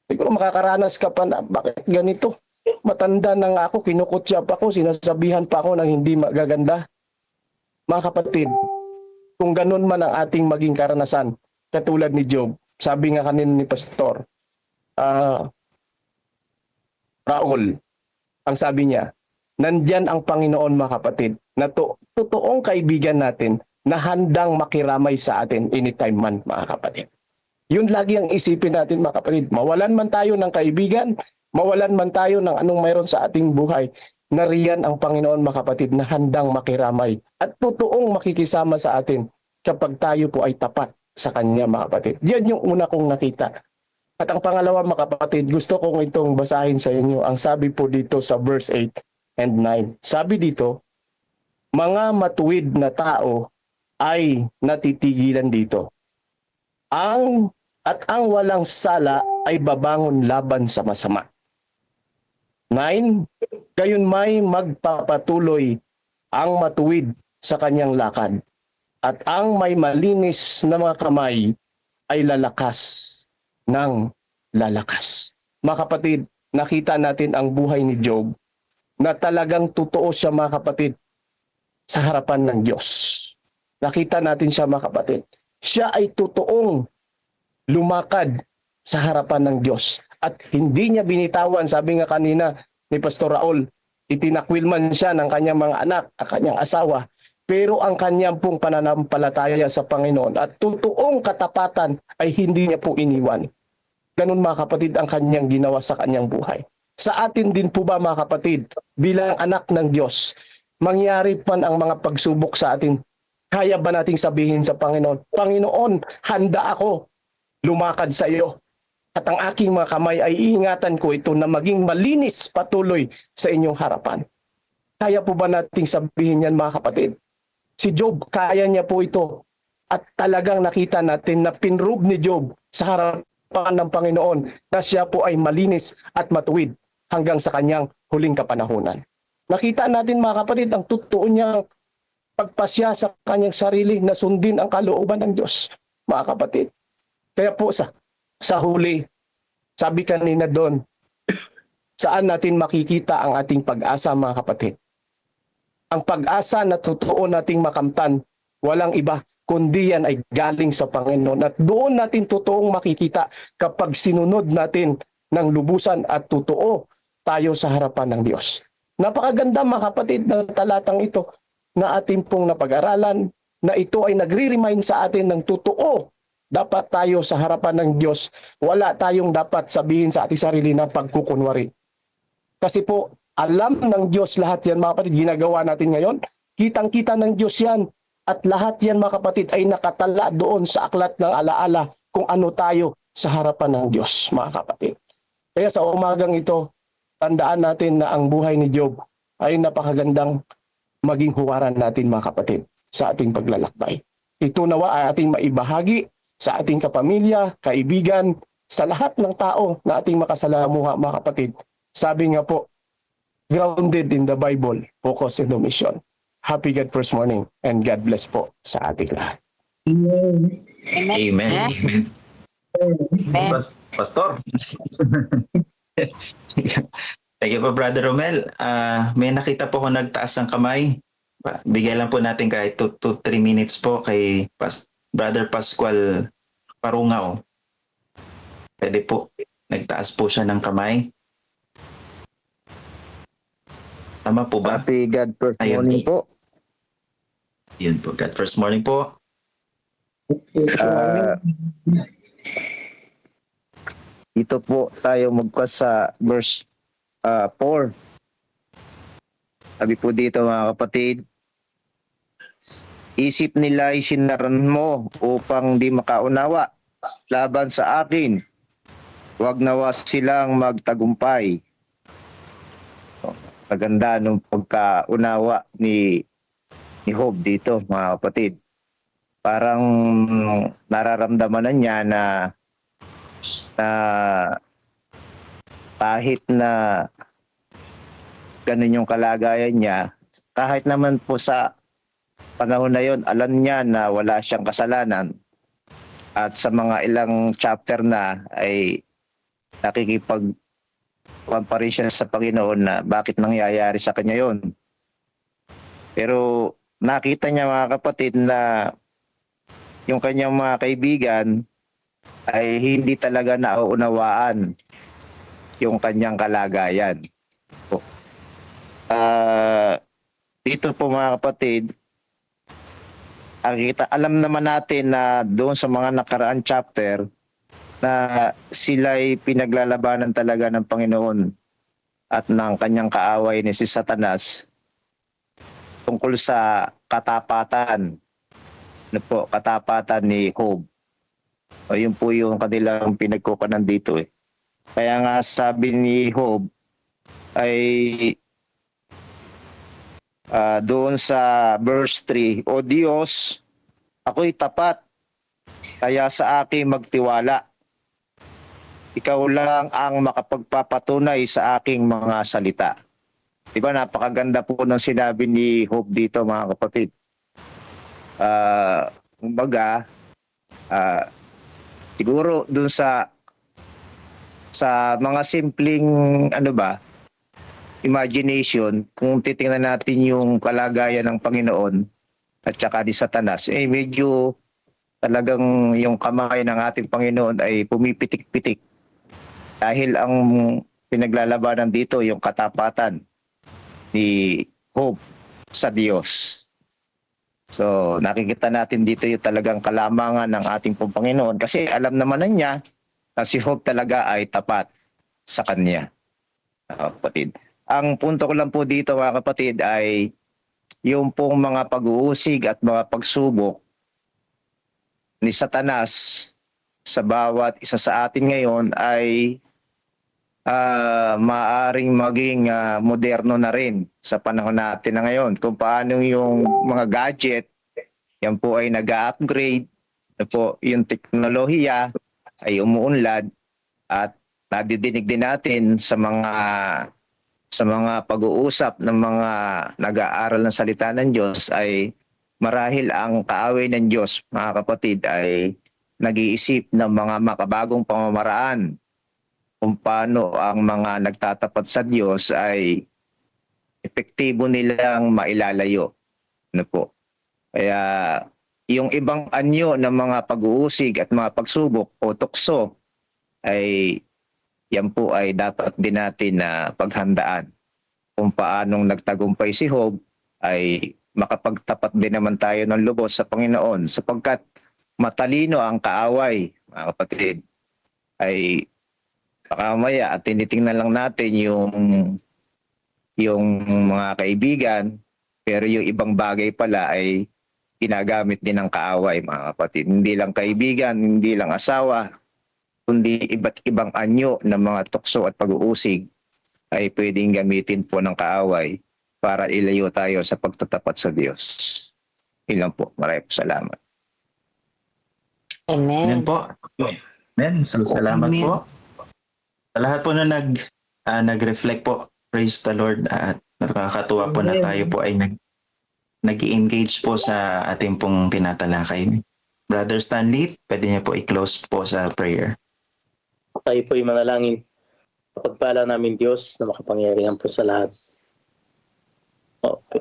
G: siguro makakaranas ka pa na, bakit ganito? Matanda na nga ako, kinukutya pa ako, sinasabihan pa ako ng hindi magaganda. Mga kapatid, kung ganun man ang ating maging karanasan, katulad ni Job, sabi nga kanina ni Pastor, Raul, ang sabi niya, nandyan ang Panginoon mga kapatid, na totoong kaibigan natin na handang makiramay sa atin anytime man mga kapatid. Yun lagi ang isipin natin mga kapatid. Mawalan man tayo ng kaibigan, mawalan man tayo ng anong mayroon sa ating buhay, nariyan ang Panginoon mga kapatid na handang makiramay at totoong makikisama sa atin kapag tayo po ay tapat sa Kanya mga kapatid. Yan yung una kong nakita. At ang pangalawa mga kapatid, gusto kong itong basahin sa inyo. Ang sabi po dito sa verse 8 and 9. Sabi dito, mga matuwid na tao ay natitigilan dito. Ang walang sala ay babangon laban sa masama. 9. Gayon may magpapatuloy ang matuwid sa kanyang lakad. At ang may malinis na mga kamay ay lalakas ng lalakas. Mga kapatid, nakita natin ang buhay ni Job na talagang totoo siya mga kapatid sa harapan ng Diyos. Nakita natin siya mga kapatid. Siya ay totoong lumakad sa harapan ng Diyos. At hindi niya binitawan, sabi nga kanina ni Pastor Raul, itinakwil man siya ng kanyang mga anak, ang kanyang asawa, pero ang kanyang pong pananampalataya sa Panginoon at totoong katapatan ay hindi niya po iniwan. Ganun mga kapatid ang kanyang ginawa sa kanyang buhay. Sa atin din po ba mga kapatid, bilang anak ng Diyos, mangyari man ang mga pagsubok sa atin, kaya ba nating sabihin sa Panginoon, Panginoon, handa ako lumakad sa iyo. At ang aking mga kamay ay iingatan ko ito na maging malinis patuloy sa inyong harapan. Kaya po ba nating sabihin yan mga kapatid? Si Job, kaya niya po ito. At talagang nakita natin na pinrove ni Job sa harapan ng Panginoon na siya po ay malinis at matuwid hanggang sa kanyang huling kapanahunan. Nakita natin mga kapatid ang totoo niyang pagpasya sa kanyang sarili na sundin ang kalooban ng Diyos, mga kapatid. Kaya po sa huli, sabi kanina doon, saan natin makikita ang ating pag-asa, mga kapatid? Ang pag-asa na totoo nating makamtan, walang iba, kundi yan ay galing sa Panginoon. At doon natin totoong makikita kapag sinunod natin ng lubusan at totoo tayo sa harapan ng Diyos. Napakaganda mga kapatid ng talatang ito na ating pong napag-aralan, na ito ay nagre-remind sa atin ng totoo. Dapat tayo sa harapan ng Diyos, wala tayong dapat sabihin sa ating sarili na pagkukunwari. Kasi po, alam ng Diyos lahat yan mga kapatid, ginagawa natin ngayon. Kitang-kita ng Diyos yan. At lahat yan mga kapatid ay nakatala doon sa aklat ng alaala kung ano tayo sa harapan ng Diyos, mga kapatid. Kaya sa umagang ito, tandaan natin na ang buhay ni Job ay napakagandang maging huwaran natin mga kapatid sa ating paglalakbay. Ito nawa ay ating maibahagi sa ating kapamilya, kaibigan, sa lahat ng tao na ating makasalamuha mga kapatid. Sabi nga po, grounded in the Bible, focus in the mission. Happy God First Morning and God bless po sa ating lahat.
C: Amen.
A: Amen.
C: Amen.
A: Pastor. Thank you po, Brother Romel. May nakita po ko nagtaas ng kamay. Bigyan lang po natin kahit 2 to 3 minutes po kay Brother Pascual Parungaw. Pwede po. Nagtaas po siya ng kamay. Tama po ba?
H: Happy God First
A: Ayun.
H: Morning po.
A: Yun po. God first morning po.
H: Ito po tayo magkas sa verse 4. Sabi po dito mga kapatid, isip nila ay sinaran mo upang di makaunawa laban sa akin. Huwag nawa silang magtagumpay. Maganda nung pagkaunawa ni Job dito mga kapatid. Parang nararamdaman na niya na kahit na ganun yung kalagayan niya, kahit naman po sa panahon na yon, alam niya na wala siyang kasalanan. At sa mga ilang chapter na ay nakikipag-pa rin siya sa Panginoon na bakit nangyayari sa kanya yon. Pero nakita niya mga kapatid na yung kanyang mga kaibigan ay hindi talaga nauunawaan yung kanyang kalagayan. Dito po mga kapatid, alam naman natin na doon sa mga nakaraan chapter na sila'y pinaglalabanan talaga ng Panginoon at ng kanyang kaaway ni si Satanas tungkol sa katapatan. Ano po, katapatan ni Job. O yun po yung kanilang pinagkukunan dito eh. Kaya nga sabi ni Job ay doon sa verse 3, O Diyos, ako'y tapat, kaya sa akin magtiwala. Ikaw lang ang makapagpapatunay sa aking mga salita. Diba, napakaganda po ng sinabi ni Job dito mga kapatid. Kumbaga, siguro dun sa mga simpleng imagination, kung titingnan natin yung kalagayan ng Panginoon at saka ni Satanas, medyo talagang yung kamay ng ating Panginoon ay pumipitik-pitik. Dahil ang pinaglalabanan dito yung katapatan ni Job sa Diyos. So nakikita natin dito yung talagang kalamangan ng ating Panginoon kasi alam naman na niya na si Job talaga ay tapat sa kanya. Kapatid. Ang punto ko lang po dito mga kapatid ay yung pong mga pag-uusig at mga pagsubok ni Satanas sa bawat isa sa atin ngayon ay maaring maging moderno na rin sa panahon natin na ngayon. Kung paano yung mga gadget yan po ay nag-upgrade, po yung teknolohiya ay umuunlad at nadidinig din natin sa mga pag-uusap ng mga nag-aaral ng salita ng Diyos ay marahil ang kaaway ng Diyos, mga kapatid, ay nag-iisip ng mga makabagong pamamaraan kung paano ang mga nagtatapat sa Diyos ay epektibo nilang mailalayo. Ano po? Kaya yung ibang anyo ng mga pag-uusig at mga pagsubok o tukso ay yan po ay dapat din natin na paghandaan. Kung paanong nagtagumpay si Job ay makapagtapat din naman tayo ng lubos sa Panginoon sapagkat matalino ang kaaway, mga kapatid. Ay baka mamaya at tinitingnan lang natin yung mga kaibigan pero yung ibang bagay pala ay ginagamit din ng kaaway, mga kapatid. Hindi lang kaibigan, hindi lang asawa, kundi iba't ibang anyo ng mga tukso at pag-uusig ay pwedeng gamitin po ng kaaway para ilayo tayo sa pagtatapat sa Diyos. Ilan po. Maraming salamat.
A: Amen po. Amen. So, salamat po. Sa lahat po na nag-reflect po. Praise the Lord. At nakakatuwa po na tayo po ay nag-engage po sa ating pong tinatalakay. Brother Stanley, pwede niya po i-close po sa prayer.
E: Tayo po'y manalangin. Pagpala namin Diyos na makapangyarihan po sa lahat.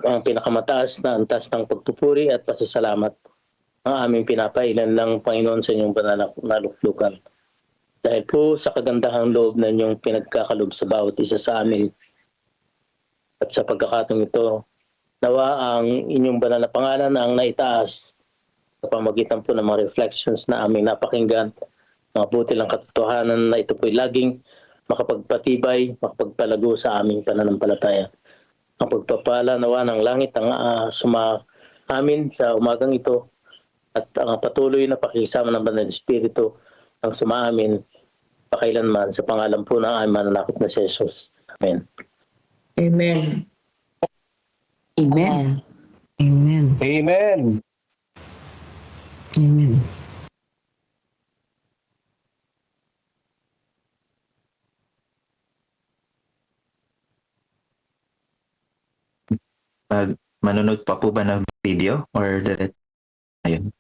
E: Ang pinakamataas na antas ng pagpupuri at pasasalamat ang aming pinapailan lang, Panginoon, sa inyong banal na luklukan. Dahil po sa kagandahang loob na inyong pinagkakalob sa bawat isa sa amin. At sa pagkakataong ito, nawa ang inyong banal na pangalan na ang naitaas sa pamagitan po ng mga reflections na aming napakinggan, mga buti lang katotohanan na ito po'y laging makapagpatibay, makapagpalago sa aming pananampalataya. Ang pagpapala nawa ng langit ang amin sa umagang ito at ang patuloy na pakisama ng Banal na Espiritu ang sumaamin pakailanman sa pangalan po ng aming mananakop na si Jesus. Amen.
I: Amen. Amen. Amen.
G: Amen.
I: Amen.
A: Manunod pa po ba ng video or direct? Ayun.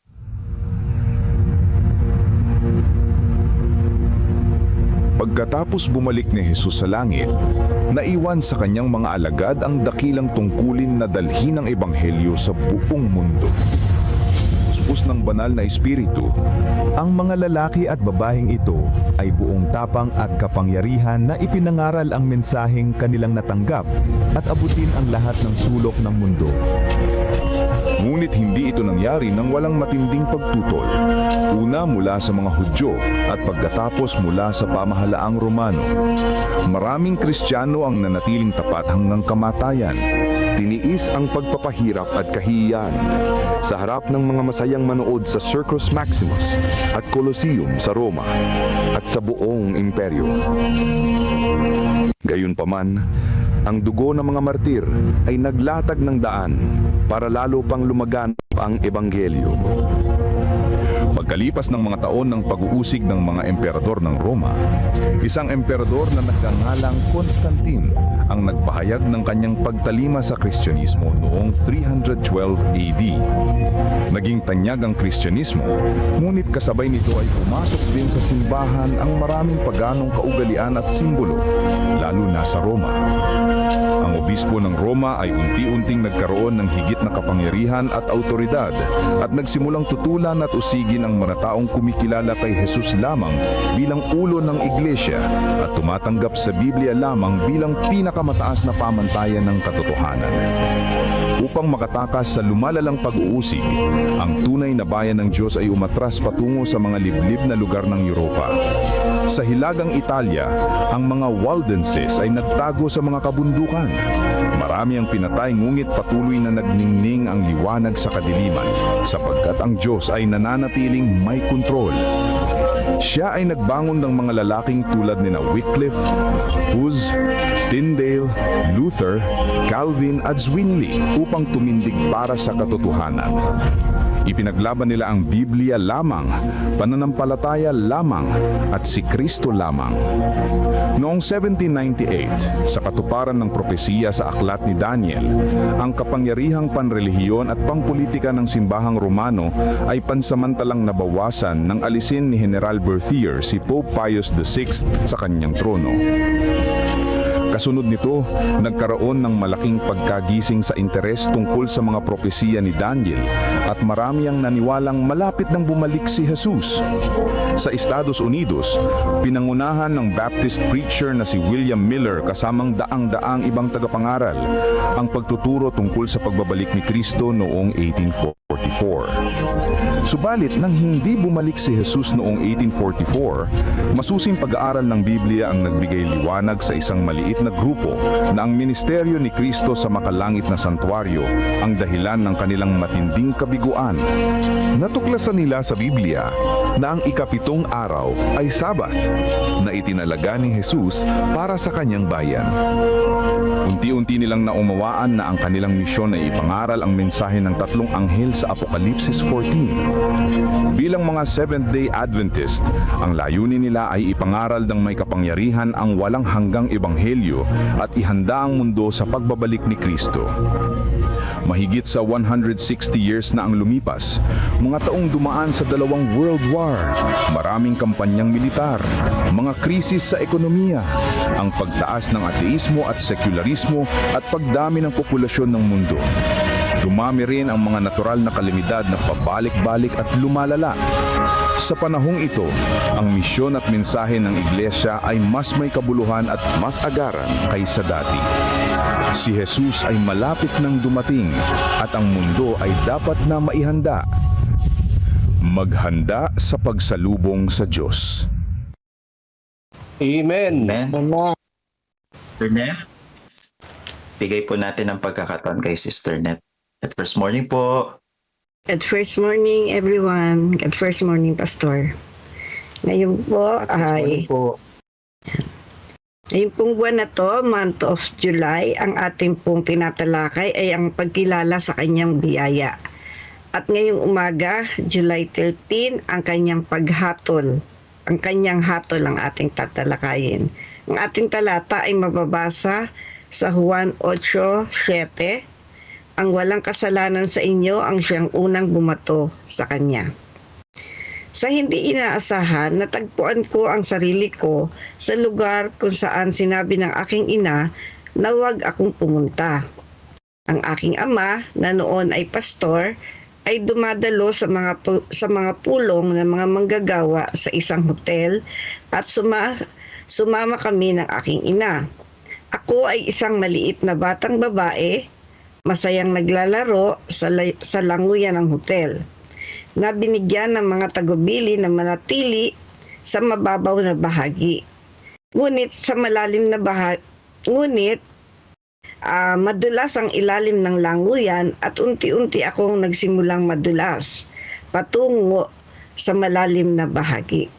J: Pagkatapos bumalik ni Jesus sa langit, naiwan sa kanyang mga alagad ang dakilang tungkulin na dalhin ang ebanghelyo sa buong mundo. Puspos ng banal na espiritu, ang mga lalaki at babaeng ito ay buong tapang at kapangyarihan na ipinangaral ang mensaheng kanilang natanggap at abutin ang lahat ng sulok ng mundo. Ngunit hindi ito nangyari nang walang matinding pagtutol. Una mula sa mga Hudyo at pagkatapos mula sa pamahalaang Romano. Maraming Kristiyano ang nanatiling tapat hanggang kamatayan. Tiniis ang pagpapahirap at kahihiyan sa harap ng mga masayang manood sa Circus Maximus at Colosseum sa Roma at sa buong imperyo. Gayunpaman, ang dugo ng mga martir ay naglatag ng daan para lalo pang lumaganap ang ebanghelyo. Pagkalipas ng mga taon ng pag-uusig ng mga emperador ng Roma, isang emperador na nagngangalang Constantine ang nagpahayag ng kanyang pagtalima sa Kristyanismo noong 312 AD. Naging tanyag ang Kristyanismo, ngunit kasabay nito ay pumasok din sa simbahan ang maraming paganong kaugalian at simbolo, lalo na sa Roma. Ang obispo ng Roma ay unti-unting nagkaroon ng higit na kapangyarihan at autoridad at nagsimulang tutulan at usigin ang mga taong kumikilala kay Jesus lamang bilang ulo ng iglesia at tumatanggap sa Biblia lamang bilang pinakamataas na pamantayan ng katotohanan. Upang makatakas sa lumalalang pag-uusig, ang tunay na bayan ng Diyos ay umatras patungo sa mga liblib na lugar ng Europa. Sa hilagang Italia, ang mga Waldenses ay nagtago sa mga kabundukan. Marami ang pinatay ngunit patuloy na nagningning ang liwanag sa kadiliman sapagkat ang Diyos ay nananatiling may kontrol. Siya ay nagbangon ng mga lalaking tulad ni Wycliffe, Hus, Tyndale, Luther, Calvin at Zwingli upang tumindig para sa katotohanan. Ipinaglaban nila ang Biblia lamang, pananampalataya lamang, at si Kristo lamang. Noong 1798, sa katuparan ng propesiya sa aklat ni Daniel, ang kapangyarihang panrelihiyon at pangpolitika ng simbahang Romano ay pansamantalang nabawasan nang alisin ni General Berthier si Pope Pius VI sa kanyang trono. Kasunod nito, nagkaroon ng malaking pagkagising sa interes tungkol sa mga propesiya ni Daniel at marami ang naniwalang malapit nang bumalik si Jesus. Sa Estados Unidos, pinangunahan ng Baptist preacher na si William Miller kasamang daang-daang ibang tagapangaral ang pagtuturo tungkol sa pagbabalik ni Kristo noong 1844. Subalit nang hindi bumalik si Jesus noong 1844, masusing pag-aaral ng Biblia ang nagbigay liwanag sa isang maliit na grupo na ang ministeryo ni Kristo sa makalangit na santuaryo ang dahilan ng kanilang matinding kabiguan. Natuklasan nila sa Biblia na ang ikapitong araw ay Sabat na itinalaga ni Jesus para sa kanyang bayan. Unti-unti nilang naunawaan na ang kanilang misyon ay ipangaral ang mensahe ng tatlong anghel sa Apokalipsis 14. Bilang mga Seventh-day Adventist, ang layunin nila ay ipangaral ng may kapangyarihan ang walang hanggang ebanghelyo at ihanda ang mundo sa pagbabalik ni Kristo. Mahigit sa 160 years na ang lumipas, mga taong dumaan sa dalawang World War, maraming kampanyang militar, mga krisis sa ekonomiya, ang pagtaas ng ateismo at sekularismo at pagdami ng populasyon ng mundo. Dumami rin ang mga natural na kalamidad na pabalik-balik at lumalala. Sa panahong ito, ang misyon at mensahe ng Iglesia ay mas may kabuluhan at mas agaran kaysa dati. Si Jesus ay malapit nang dumating at ang mundo ay dapat na maihanda. Maghanda sa pagsalubong sa Diyos.
G: Amen.
A: Amen. Sister Net, bigay po natin ang pagkakataon kay Sister Net. At first morning po.
I: Good first morning, everyone. Good first morning, Pastor. Ngayon po ay... Ngayong pong buwan na to, month of July, ang ating pong tinatalakay ay ang pagkilala sa kanyang biyaya. At ngayong umaga, July 13, ang kanyang paghatol. Ang kanyang hatol ang ating tatalakayin. Ang ating talata ay mababasa sa Juan 8:7. Ang walang kasalanan sa inyo ang siyang unang bumato sa kanya. Sa hindi inaasahan, natagpuan ko ang sarili ko sa lugar kung saan sinabi ng aking ina na huwag akong pumunta. Ang aking ama, na noon ay pastor, ay dumadalo sa mga pulong ng mga manggagawa sa isang hotel at sumama kami ng aking ina. Ako ay isang maliit na batang babae, masayang naglalaro sa languyan ng hotel, na binigyan ng mga tagubilin na manatili sa mababaw na bahagi. Ngunit madulas ang ilalim ng languyan at unti-unti akong nagsimulang madulas patungo sa malalim na bahagi.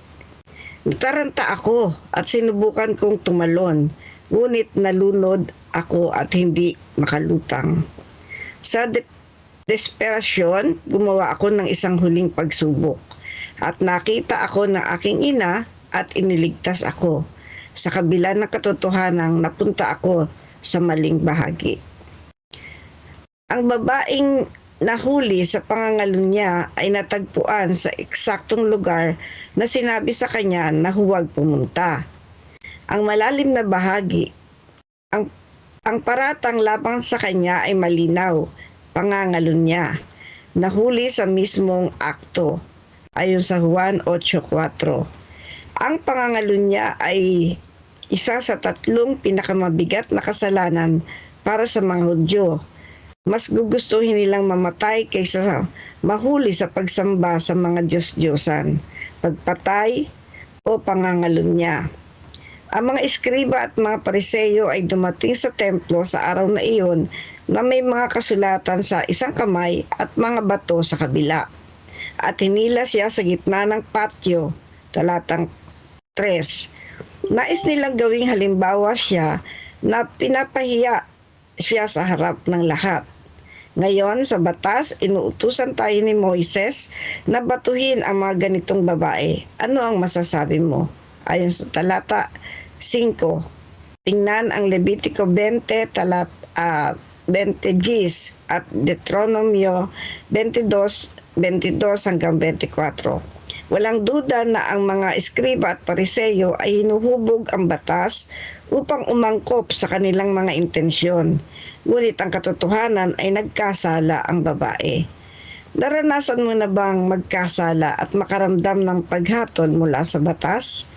I: Nataranta ako at sinubukan kong tumalon, ngunit nalunod ako at hindi makalutang. Sa desperasyon, gumawa ako ng isang huling pagsubok at nakita ako ng aking ina at iniligtas ako. Sa kabila ng katotohanang napunta ako sa maling bahagi. Ang babaeng nahuli sa pangangalan niya ay natagpuan sa eksaktong lugar na sinabi sa kanya na huwag pumunta. Ang malalim na bahagi, ang paratang labang sa kanya ay malinaw, pangangalan niya, nahuli sa mismong akto, ayon sa Juan 8:4. Ang pangangalan niya ay isa sa 3 pinakamabigat na kasalanan para sa mga Hudyo. Mas gugustuhin nilang mamatay kaysa mahuli sa pagsamba sa mga Diyos-Diyosan, pagpatay o pangangalan niya. Ang mga eskriba at mga pariseyo ay dumating sa templo sa araw na iyon na may mga kasulatan sa isang kamay at mga bato sa kabila. At hinila siya sa gitna ng patio, talatang 3. Nais nilang gawing halimbawa siya na pinapahiya siya sa harap ng lahat. Ngayon, sa batas, inuutusan tayo ni Moises na batuhin ang mga ganitong babae. Ano ang masasabi mo? Ayon sa talata 5, tingnan ang Levitico 20, 20 Gs at Deuteronomio 22 hanggang 24. Walang duda na ang mga eskriba at pariseyo ay hinuhubog ang batas upang umangkop sa kanilang mga intensyon. Ngunit ang katotohanan ay nagkasala ang babae. Naranasan mo na bang magkasala at makaramdam ng paghatol mula sa batas?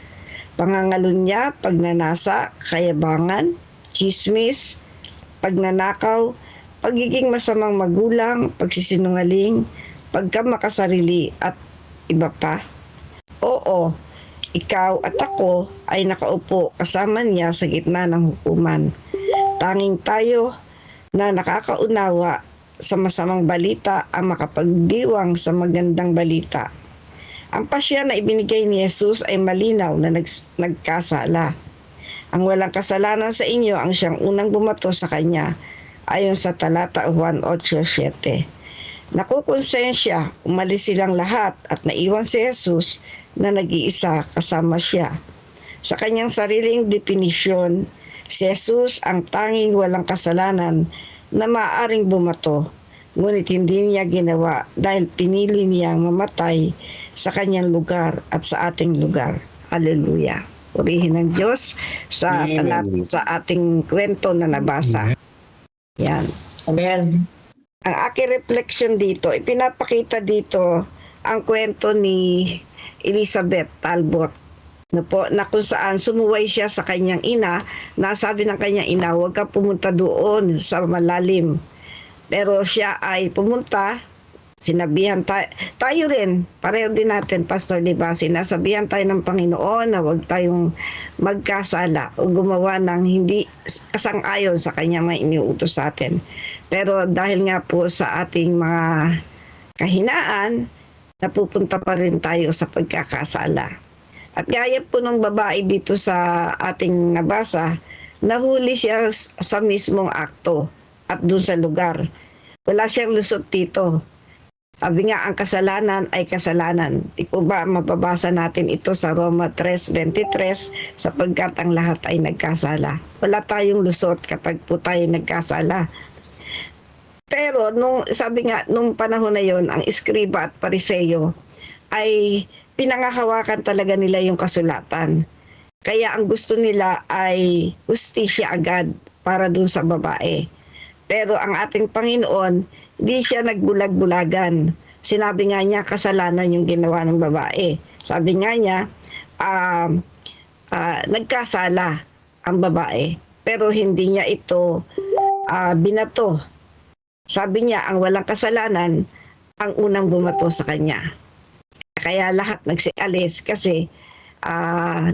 I: Pangangalunya, pagnanasa, kayabangan, chismis, pagnanakaw, pagiging masamang magulang, pagsisinungaling, pagkamakasarili at iba pa? Oo, ikaw at ako ay nakaupo kasama niya sa gitna ng hukuman. Tanging tayo na nakakaunawa sa masamang balita ang makapagdiwang sa magandang balita. Ang pasya na ibinigay ni Jesus ay malinaw na nagkasala. Ang walang kasalanan sa inyo ang siyang unang bumato sa kanya, ayon sa talata Juan 8:7. Nakukonsensya, umalis silang lahat at naiwan si Jesus na nag-iisa kasama siya. Sa kanyang sariling definisyon, si Jesus ang tanging walang kasalanan na maaaring bumato, ngunit hindi niya ginawa dahil pinili niyang mamatay sa kanyang lugar at sa ating lugar. Hallelujah. Purihin ng Diyos sa ating kwento na nabasa. Yan.
C: Amen.
I: Ang aking reflection dito, ipinapakita dito ang kwento ni Elizabeth Talbot na kung saan sumuway siya sa kanyang ina, nasabi ng kanyang ina, huwag ka pumunta doon sa malalim. Pero siya ay pumunta, sinabihan tayo rin, pareho din natin, Pastor, di ba? Sinasabihan tayo ng Panginoon na huwag tayong magkasala o gumawa ng hindi kasang-ayon sa kanyang mga iniuutos sa atin. Pero dahil nga po sa ating mga kahinaan, napupunta pa rin tayo sa pagkakasala. At gaya po ng babae dito sa ating nabasa, nahuli siya sa mismong akto at dun sa lugar. Wala siyang lusot dito. Sabi nga, ang kasalanan ay kasalanan. Di po ba mababasa natin ito sa Roma 3:23, sapagkat ang lahat ay nagkasala. Wala tayong lusot kapag po tayo nagkasala. Pero sabi nga, nung panahon na yon, ang eskriba at pariseyo ay pinangahawakan talaga nila yung kasulatan. Kaya ang gusto nila ay hustisya agad para dun sa babae. Pero ang ating Panginoon, hindi siya nagbulag-bulagan. Sinabi nga niya, kasalanan yung ginawa ng babae. Sabi nga niya, nagkasala ang babae. Pero hindi niya ito binato. Sabi niya, ang walang kasalanan, ang unang bumato sa kanya. Kaya lahat nagsialis kasi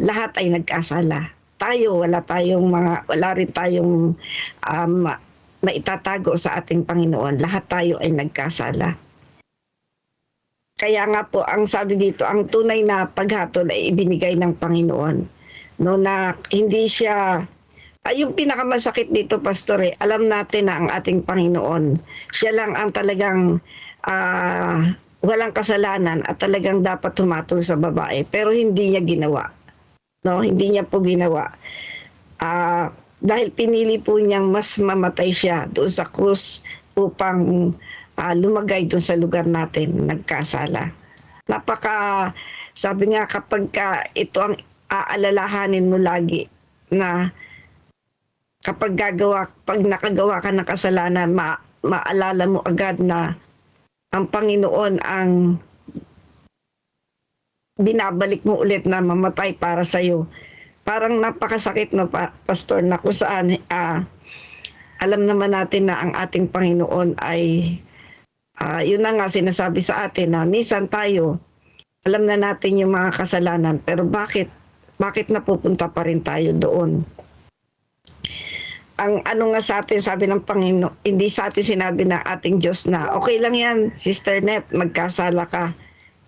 I: lahat ay nagkasala. Tayo, wala rin tayong maitatago sa ating Panginoon. Lahat tayo ay nagkasala. Kaya nga po, ang sabi dito, ang tunay na paghatol ay ibinigay ng Panginoon. No, na hindi siya, yung pinakamasakit dito, Pastor, alam natin na ang ating Panginoon, siya lang ang talagang walang kasalanan at talagang dapat humatol sa babae. Pero hindi niya ginawa. No, hindi niya po ginawa. Dahil pinili po niyang mas mamatay siya doon sa krus upang lumagay doon sa lugar natin, nagkasala. Sabi nga, kapag ito ang aalalahanin mo lagi, na kapag nakagawa ka ng kasalanan, maalala mo agad na ang Panginoon ang binabalik mo ulit na mamatay para sa'yo. Parang napakasakit, no, Pastor, na kung saan alam naman natin na ang ating Panginoon ay yun na nga sinasabi sa atin na minsan tayo, alam na natin yung mga kasalanan, pero bakit napupunta pa rin tayo doon? Ang ano nga sa atin, sabi ng Panginoon, hindi sa atin sinabi ng ating Diyos na okay lang yan, Sister Net, magkasala ka.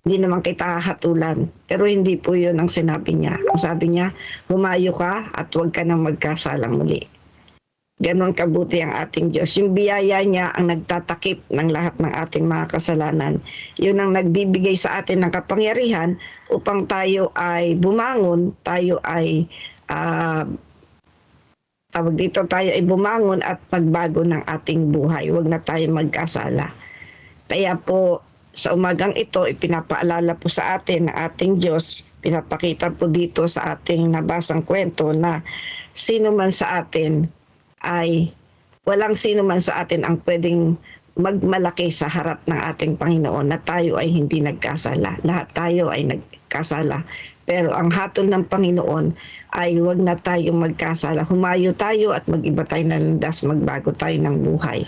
I: Hindi naman kita hatulan. Pero hindi po yun ang sinabi niya. Ang sabi niya, humayo ka at huwag ka nang magkasala muli. Ganon kabuti ang ating Diyos. Yung biyaya niya ang nagtatakip ng lahat ng ating mga kasalanan. Yun ang nagbibigay sa atin ng kapangyarihan upang tayo ay bumangon, tayo ay tayo ay bumangon at pagbago ng ating buhay. Huwag na tayo magkasala. Kaya po, sa umagang ito, ipinapaalala po sa atin ng ating Diyos, pinapakita po dito sa ating nabasang kwento na sino man sa atin walang sino man sa atin ang pwedeng magmalaki sa harap ng ating Panginoon na tayo ay hindi nagkasala. Lahat tayo ay nagkasala. Pero ang hatol ng Panginoon ay huwag na tayong magkasala. Humayo tayo at mag-iba tayo ng landas, magbago tayo ng buhay.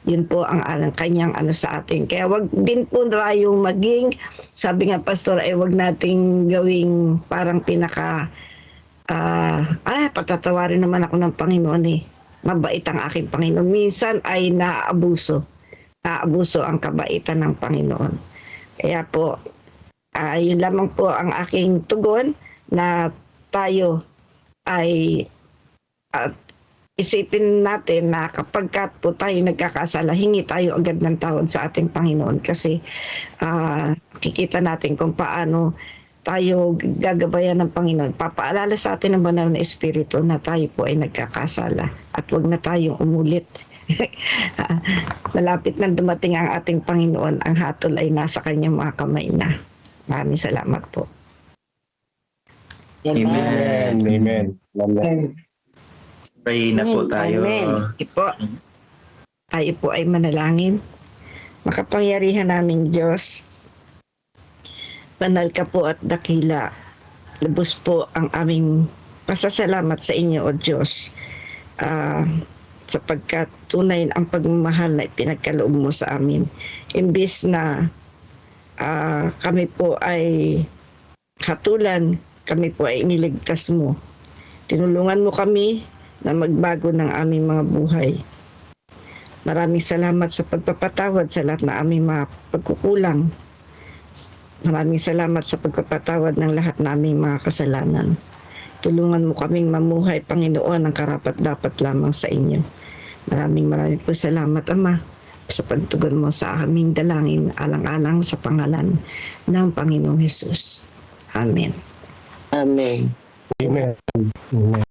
I: Yun po ang kanyang sa atin. Kaya wag din po tayong maging, sabi nga pastor, wag nating gawing parang patatawarin naman ako ng Panginoon Mabait ang aking Panginoon. Minsan ay naaabuso ang kabaitan ng Panginoon. Kaya po, yun lamang po ang aking tugon na tayo ay isipin natin na kapag po tayo nagkakasala, hingi tayo agad ng tawad sa ating Panginoon kasi kikita natin kung paano tayo gagabayan ng Panginoon. Papaalala sa atin ng banal na Espiritu na tayo po ay nagkakasala at huwag na tayong umulit. Malapit na dumating ang ating Panginoon, ang hatol ay nasa kanyang mga kamay na. Maraming salamat po.
A: Amen.
G: Amen. Amen.
A: Pray na po tayo.
I: Amen. Tayo po ay manalangin. Makapangyarihan naming Diyos, banal ka po at dakila. Lubos po ang aming pasasalamat sa inyo, O Diyos, sapagkat tunay ang pagmamahal na ipinagkaloob mo sa amin. Imbis na kami po ay hatulan, kami po ay iniligtas mo. Tinulungan mo kami na magbago ng aming mga buhay. Maraming salamat sa pagpapatawad sa lahat na aming mga pagkukulang. Maraming salamat sa pagpapatawad ng lahat na aming mga kasalanan. Tulungan mo kaming mamuhay, Panginoon, ang karapat-dapat lamang sa inyo. Maraming po salamat, Ama, sa pagtugon mo sa aming dalangin, alang-alang sa pangalan ng Panginoong Hesus. Amen.
D: Amen.
G: Amen. Amen.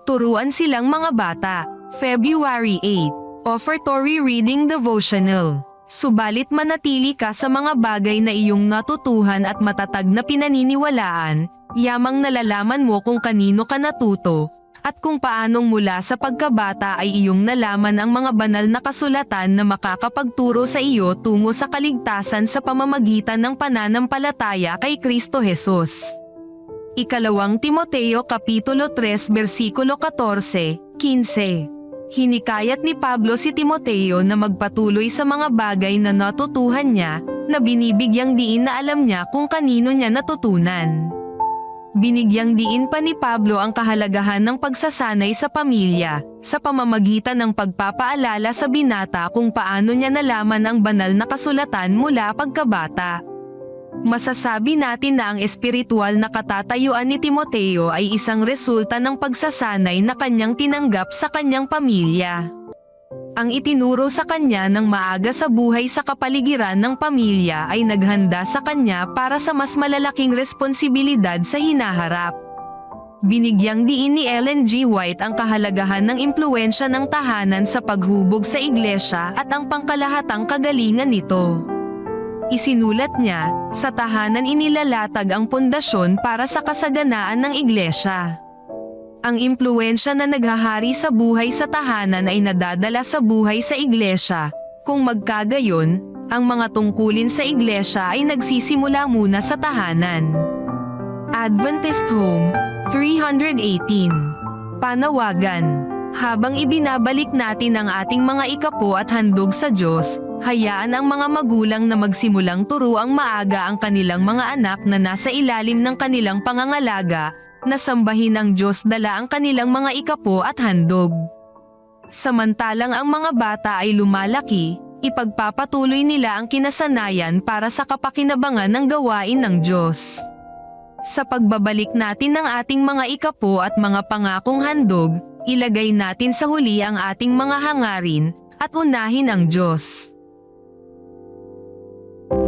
K: Turuan silang mga bata. February 8. Offertory Reading Devotional. Subalit manatili ka sa mga bagay na iyong natutuhan at matatag na pinaniniwalaan, yamang nalalaman mo kung kanino ka natuto, at kung paanong mula sa pagkabata ay iyong nalaman ang mga banal na kasulatan na makakapagturo sa iyo tungo sa kaligtasan sa pamamagitan ng pananampalataya kay Kristo Jesus. Ikalawang Timoteo Kapitulo 3 versikulo 14-15. Hinikayat ni Pablo si Timoteo na magpatuloy sa mga bagay na natutuhan niya, na binibigyang diin na alam niya kung kanino niya natutunan. Binigyang diin pa ni Pablo ang kahalagahan ng pagsasanay sa pamilya, sa pamamagitan ng pagpapaalala sa binata kung paano niya nalaman ang banal na kasulatan mula pagkabata. Masasabi natin na ang espiritual na katatayuan ni Timoteo ay isang resulta ng pagsasanay na kanyang tinanggap sa kanyang pamilya. Ang itinuro sa kanya ng maaga sa buhay sa kapaligiran ng pamilya ay naghanda sa kanya para sa mas malalaking responsibilidad sa hinaharap. Binigyang diin ni Ellen G. White ang kahalagahan ng impluwensya ng tahanan sa paghubog sa iglesia at ang pangkalahatang kagalingan nito. Isinulat niya, sa tahanan inilalatag ang pundasyon para sa kasaganaan ng iglesia. Ang impluwensya na naghahari sa buhay sa tahanan ay nadadala sa buhay sa iglesia. Kung magkagayon, ang mga tungkulin sa iglesia ay nagsisimula muna sa tahanan. Adventist Home, 318. Panawagan. Habang ibinabalik natin ang ating mga ikapo at handog sa Diyos, hayaan ang mga magulang na magsimulang turuang maaga ang kanilang mga anak na nasa ilalim ng kanilang pangangalaga, na sambahin ang Diyos dala ang kanilang mga ikapo at handog. Samantalang ang mga bata ay lumalaki, Ipagpapatuloy nila ang kinasanayan para sa kapakinabangan ng gawain ng Diyos. Sa pagbabalik natin ng ating mga ikapo at mga pangakong handog, ilagay natin sa huli ang ating mga hangarin at unahin ang Diyos.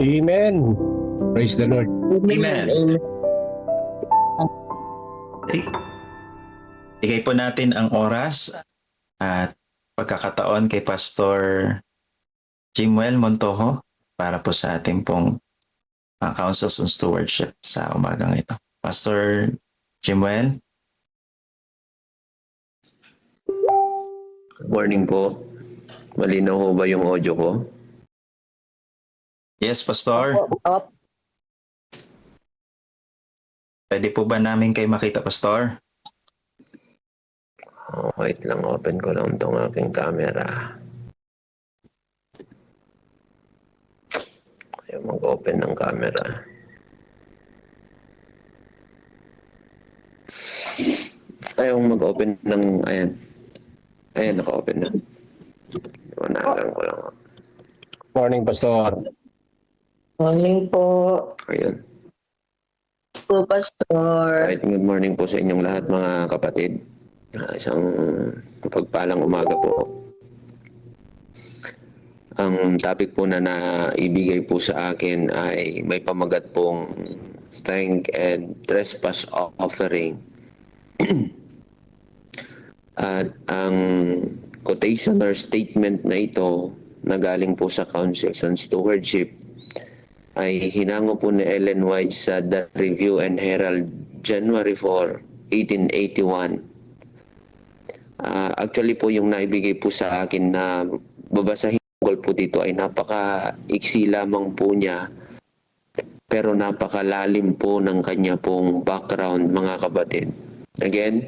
G: Amen. Praise the Lord.
A: Amen. Bigay po natin ang oras at pagkakataon kay Pastor Jimuel Montojo para po sa ating pong Councils on Stewardship sa umagang ito. Pastor Jimuel.
L: Morning po. Malinaw ho ba yung audio ko?
A: Yes, Pastor. Pwede po ba namin kayo makita, Pastor?
L: Wait lang, open ko lang itong aking camera. Ayaw mag-open ng camera. Ayaw mag-open ng... Ayan. Ayan, naka-open na. Iwanagan ko lang.
G: Morning, Pastor.
M: Morning po.
L: Ayun.
M: Po, Pastor.
L: Right, good morning po sa inyong lahat, mga kapatid. Isang pagpalang umaga po. Ang topic po na naibigay po sa akin ay may pamagat pong thank and trespass offering. At ang quotation or statement na ito na galing po sa Councils on Stewardship ay hinango po ni Ellen White sa The Review and Herald, January 4, 1881. Actually po yung naibigay po sa akin na babasahin po dito ay napaka-iksi lamang po niya, pero napakalalim po ng kanya pong background, mga kapatid. Again,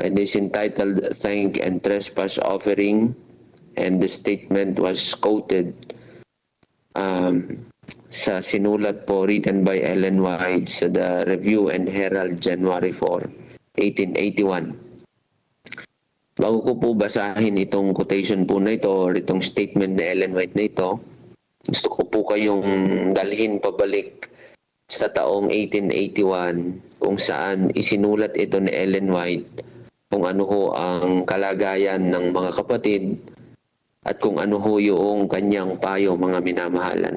L: it is entitled Thank and Trespass Offering, and the statement was quoted sa sinulat po written by Ellen White sa The Review and Herald, January 4, 1881. Bago ko po basahin itong quotation po na ito or itong statement ni Ellen White na ito, gusto ko po kayong dalhin pabalik sa taong 1881 kung saan isinulat ito ni Ellen White kung ano ho ang kalagayan ng mga kapatid at kung ano ho yung kanyang payo, mga minamahal.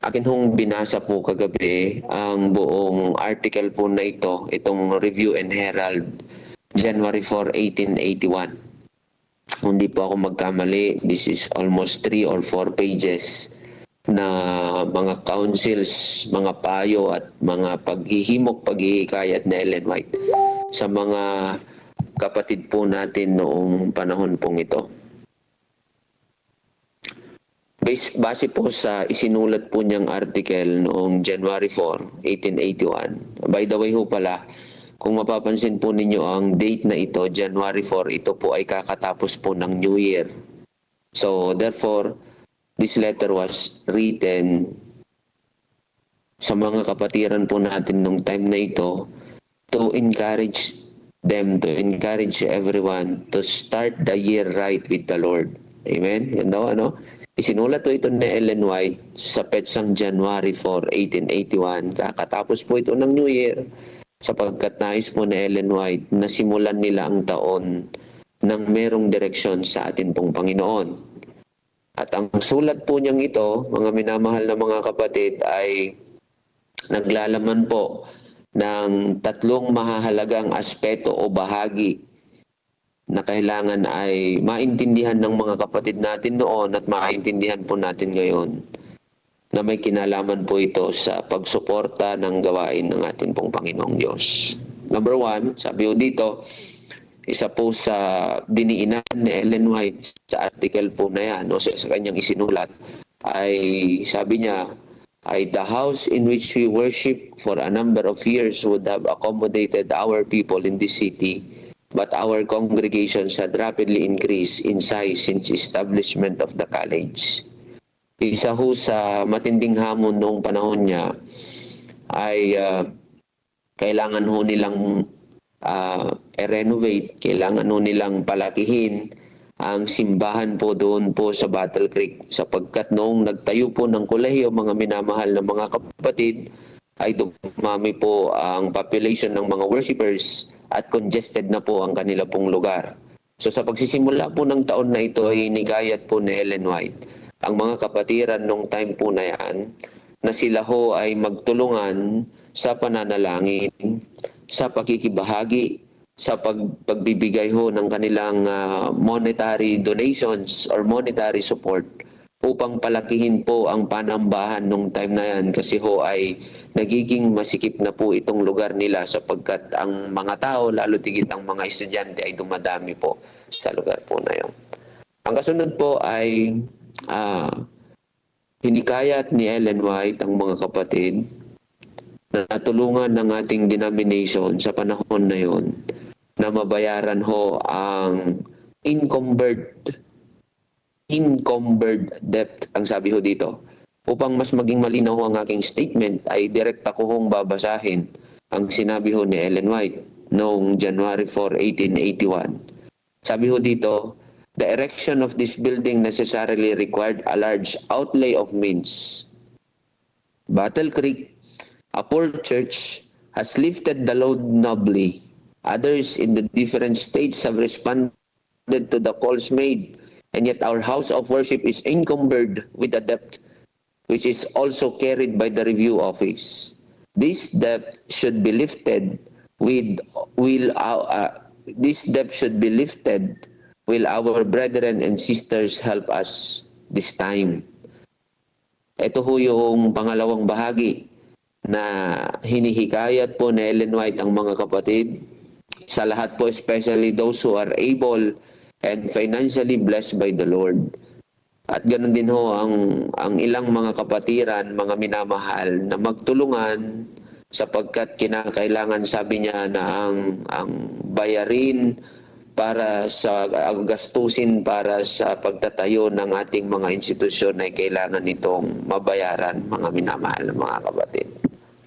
L: Akin hong binasa po kagabi ang buong article po na ito, itong Review and Herald, January 4, 1881. Kung di po ako magkamali, this is almost 3 or 4 pages na mga counsels, mga payo at mga paghihimok, paghihikayat na Ellen White sa mga kapatid po natin noong panahon pong ito. Base po sa isinulat po niyang article noong January 4, 1881. By the way ho pala, kung mapapansin po ninyo ang date na ito, January 4, ito po ay kakatapos po ng New Year. So therefore, this letter was written sa mga kapatiran po natin nung time na ito to encourage them, to encourage everyone to start the year right with the Lord. Amen? Ganda ano? Isinulat po ito ni Ellen White sa petsang January 4, 1881. Kakatapos po ito ng New Year sapagkat nais po ni Ellen White na simulan nila ang taon ng merong direksyon sa atin pong Panginoon. At ang sulat po niyang ito, mga minamahal na mga kapatid, ay naglalaman po ng 3 mahahalagang aspeto o bahagi na kailangan ay maintindihan ng mga kapatid natin noon at maintindihan po natin ngayon na may kinalaman po ito sa pagsuporta ng gawain ng ating pong Panginoong Diyos. Number 1, sabi ko dito, isa po sa diniinan ni Ellen White sa article po na yan, o sa kanyang isinulat, ay sabi niya, ay the house in which we worship for a number of years would have accommodated our people in this city, but our congregations had rapidly increased in size since establishment of the college. Isa ho sa matinding hamon noong panahon niya ay kailangan ho nilang i-renovate, kailangan ho nilang palakihin ang simbahan po doon po sa Battle Creek, sapagkat noong nagtayo po ng kolehiyo, mga minamahal na mga kapatid, ay dumami po ang population ng mga worshippers at congested na po ang kanila pong lugar. So sa pagsisimula po ng taon na ito ay hinikayat po ni Ellen White ang mga kapatiran nung time po na yan na sila ho ay magtulungan sa pananalangin, sa pakikibahagi, sa pagbibigay ho ng kanilang monetary donations or monetary support upang palakihin po ang panambahan nung time na yan, kasi ho ay nagiging masikip na po itong lugar nila sapagkat ang mga tao, lalo tigit ang mga estudyante, ay dumadami po sa lugar po na yon. Ang kasunod po ay hinikayat ni Ellen White ang mga kapatid na natulungan ng ating denomination sa panahon na yon na mabayaran ho ang encumbered debt, ang sabi ho dito. Upang mas maging malinaw ang aking statement, ay direkta ko hong babasahin ang sinabi ho ni Ellen White noong January 4, 1881. Sabi ho dito, the erection of this building necessarily required a large outlay of means. Battle Creek, a poor church, has lifted the load nobly. Others in the different states have responded to the calls made, and yet our house of worship is encumbered with a debt which is also carried by the review office. This debt should be lifted will our brethren and sisters help us this time. Ito ho yung pangalawang bahagi na hinihikayat po ni Ellen White ang mga kapatid, sa lahat po, especially those who are able and financially blessed by the Lord. At ganoon din ho ang ilang mga kapatiran, mga minamahal, na magtulungan sapagkat kinakailangan, sabi niya, na ang bayarin para sa gastusin para sa pagtatayo ng ating mga institusyon ay kailangan nitong mabayaran, mga minamahal na mga kapatid.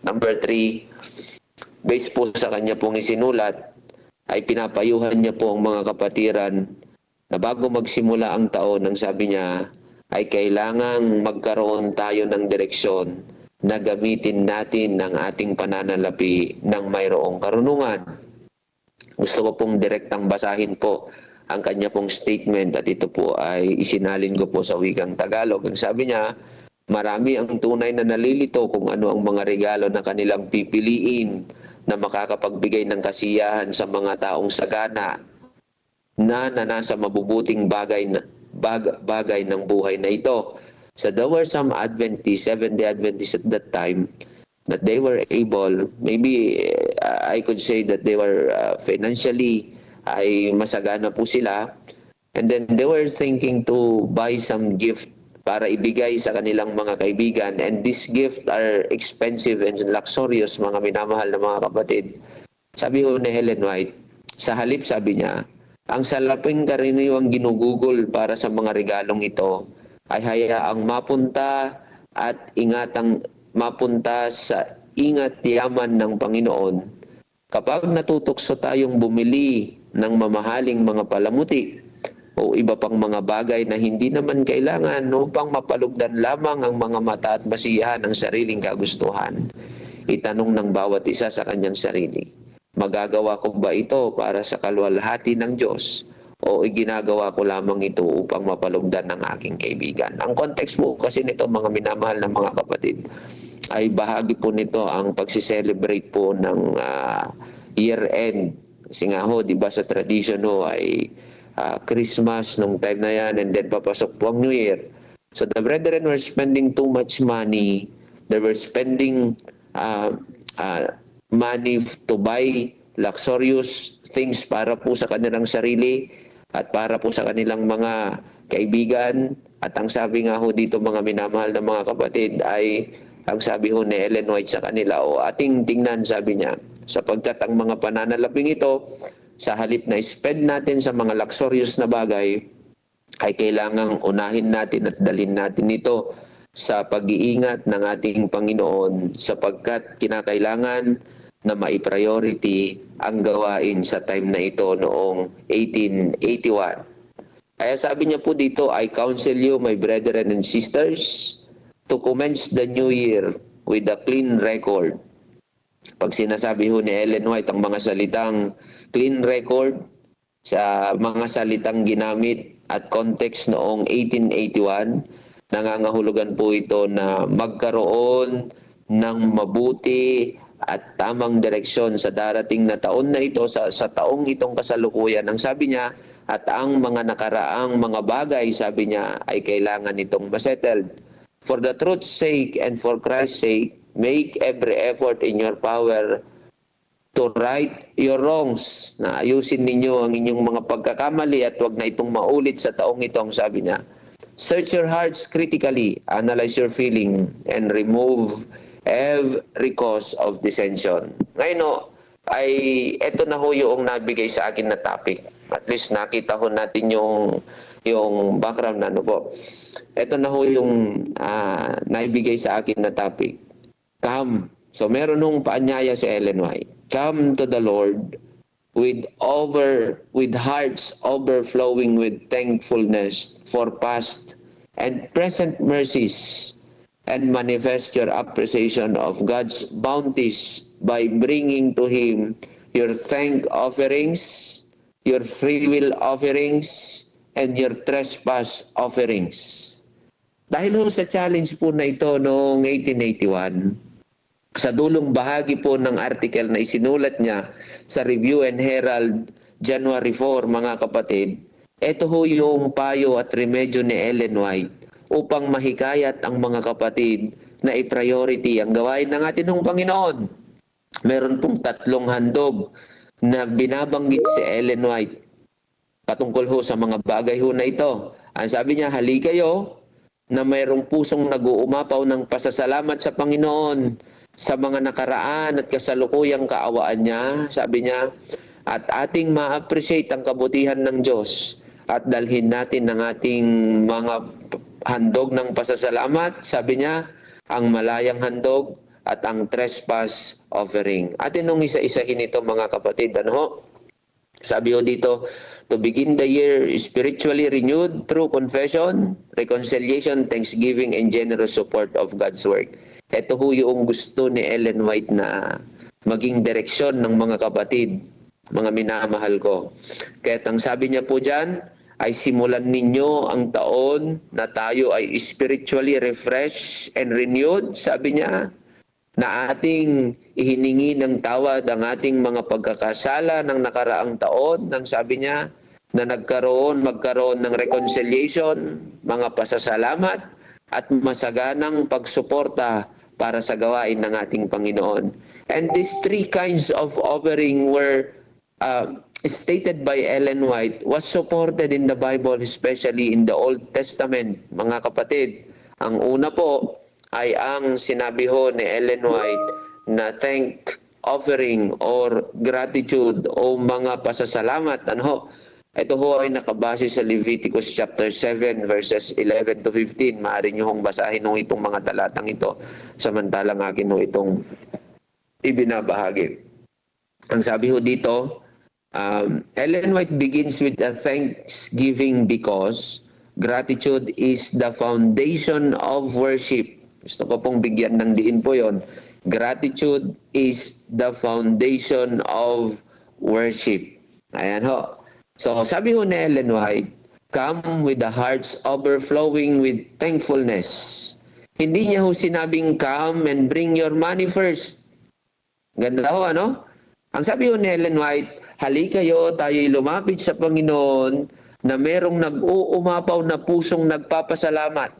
L: Number 3, based po sa kanya pong isinulat, ay pinapayuhan niya po ang mga kapatiran na bago magsimula ang taon, ang sabi niya, ay kailangang magkaroon tayo ng direksyon na gamitin natin ng ating pananalapi ng mayroong karunungan. Gusto ko pong direktang basahin po ang kanya pong statement at ito po ay isinalin ko po sa wikang Tagalog. Ang sabi niya, marami ang tunay na nalilito kung ano ang mga regalo na kanilang pipiliin na makakapagbigay ng kasiyahan sa mga taong sagana na nasa mabubuting bagay ng buhay na ito. So there were some Adventists, Seventh-day Adventists at that time, that they were able, maybe I could say that they were financially, ay masagana po sila, and then they were thinking to buy some gift para ibigay sa kanilang mga kaibigan, and these gifts are expensive and luxurious, mga minamahal na mga kapatid. Sabi ho ni Ellen White, sa halip, sabi niya, ang salaping karaniwang ginugugol para sa mga regalong ito ay hayaang mapunta sa ingat yaman ng Panginoon. Kapag natutukso tayong bumili ng mamahaling mga palamuti o iba pang mga bagay na hindi naman kailangan upang mapalugdan lamang ang mga mata at masiyahan ng sariling kagustuhan, itanong ng bawat isa sa kanyang sarili, magagawa ko ba ito para sa kaluwalhati ng Diyos o iginagawa ko lamang ito upang mapalugdan ng aking kaibigan? Ang context po kasi nito, mga minamahal na mga kapatid, ay bahagi po nito ang pagsiselebrate po ng year-end. Kasi nga ho, di ba sa tradition ho ay Christmas nung time na yan, and then papasok po ang New Year. So the brethren were spending too much money. They were spending money to buy luxurious things para po sa kanilang sarili at para po sa kanilang mga kaibigan. At ang sabi nga ho dito, mga minamahal na mga kapatid, ay ang sabi ho ni Ellen White sa kanila, o ating tingnan, sabi niya, sapagkat ang mga pananalaping ito, sa halip na spend natin sa mga luxurious na bagay, ay kailangang unahin natin at dalhin natin ito sa pag-iingat ng ating Panginoon, sapagkat kinakailangan na mai-priority ang gawain sa time na ito noong 1881. Kaya sabi niya po dito, I counsel you, my brethren and sisters, to commence the new year with a clean record. Pag sinasabi ho ni Ellen White ang mga salitang clean record sa mga salitang ginamit at context noong 1881, nangangahulugan po ito na magkaroon ng mabuti at tamang direksyon sa darating na taon na ito, sa taong itong kasalukuyan. Ang sabi niya, at ang mga nakaraang mga bagay, sabi niya, ay kailangan itong masettled. For the truth's sake and for Christ's sake, make every effort in your power to right your wrongs, na ayusin ninyo ang inyong mga pagkakamali at wag na itong maulit sa taong itong, sabi niya. Search your hearts critically, analyze your feeling, and remove every cause of dissension. Ngayon ay eto na ho yung nabigay sa akin na topic. At least nakita ho natin yung background na po. Eto na ho yung naibigay sa akin na topic. Come. So meron hong paanyaya si Ellen White. Come to the Lord with hearts overflowing with thankfulness for past and present mercies, and manifest your appreciation of God's bounties by bringing to Him your thank offerings, your free will offerings, and your trespass offerings. Dahil ho sa challenge po na ito noong 1881, sa dulong bahagi po ng article na isinulat niya sa Review and Herald January 4, mga kapatid, ito ho yung payo at remedyo ni Ellen White upang mahikayat ang mga kapatid na i-priority ang gawain ng ating Panginoon. Meron pong 3 handog na binabanggit si Ellen White patungkol ho sa mga bagay ho na ito. Ang sabi niya, hali kayo na mayroong pusong nag-uumapaw ng pasasalamat sa Panginoon sa mga nakaraan at kasalukuyang kaawaan niya, sabi niya, at ating ma-appreciate ang kabutihan ng Diyos at dalhin natin ng ating mga handog ng pasasalamat, sabi niya, ang malayang handog at ang trespass offering. Atin nung isa-isahin ito, mga kapatid, ano ho? Sabi ho dito, to begin the year spiritually renewed through confession, reconciliation, thanksgiving, and generous support of God's work. Ito ho yung gusto ni Ellen White na maging direksyon ng mga kapatid, mga minamahal ko. Kaya ang sabi niya po dyan, ay simulan ninyo ang taon na tayo ay spiritually refreshed and renewed, sabi niya, na ating ihiningi ng tawad ang ating mga pagkakasala ng nakaraang taon, nang sabi niya, na magkaroon ng reconciliation, mga pasasalamat, at masaganang pagsuporta para sa gawain ng ating Panginoon. And these 3 kinds of offering were stated by Ellen White, was supported in the Bible, especially in the Old Testament, mga kapatid. Ang una po ay ang sinabi ho ni Ellen White na thank offering or gratitude o mga pasasalamat. Ito ho ay nakabase sa Leviticus chapter 7 verses 11 to 15. Maaari nyo hong basahin nung itong mga talatang ito, samantalang akin ho itong ibinabahagi. Ang sabi ho dito, Ellen White begins with a thanksgiving because gratitude is the foundation of worship. Gusto ko pong bigyan ng diin po yon. Gratitude is the foundation of worship. Ayan ho. So, sabi ho ni Ellen White, come with the hearts overflowing with thankfulness. Hindi niya ho sinabing come and bring your money first. Ganda ho, ano? Ang sabi ho ni Ellen White, hali kayo, tayo'y lumapit sa Panginoon na merong nag-uumapaw na pusong nagpapasalamat.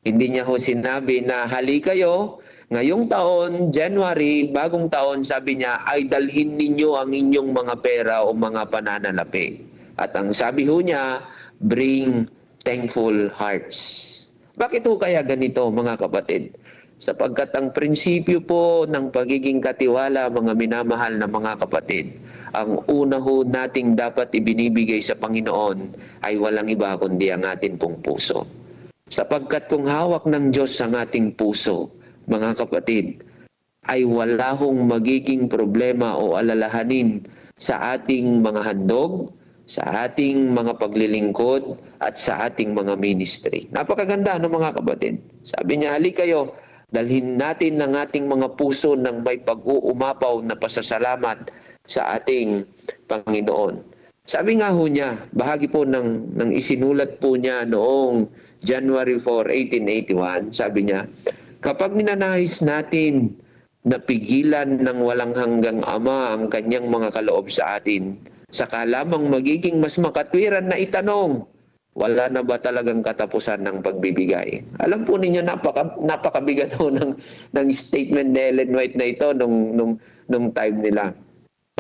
L: Hindi niya ho sinabi na hali kayo, ngayong taon, January, bagong taon, sabi niya, ay dalhin ninyo ang inyong mga pera o mga pananalapi. At ang sabi ho niya, bring thankful hearts. Bakit ho kaya ganito, mga kapatid? Sapagkat ang prinsipyo po ng pagiging katiwala, mga minamahal na mga kapatid, ang una ho nating dapat ibinibigay sa Panginoon ay walang iba kundi ang ating pong puso. Sapagkat kung hawak ng Diyos ang ating puso, mga kapatid, ay wala hong magiging problema o alalahanin sa ating mga handog, sa ating mga paglilingkod at sa ating mga ministry. Napakaganda, no mga kapatid? Sabi niya, hali kayo, dalhin natin ng ating mga puso ng may pag-uumapaw na pasasalamat sa ating Panginoon. Sabi nga ho niya, bahagi po ng isinulat po niya noong January 4, 1881, sabi niya, kapag ninanais natin na pigilan ng walang hanggang Ama ang kanyang mga kaloob sa atin, saka lamang magiging mas makatwiran na itanong, wala na ba talagang katapusan ng pagbibigay? Alam po ninyo, napakabigat ho ng statement ni Ellen White na ito nung time nila.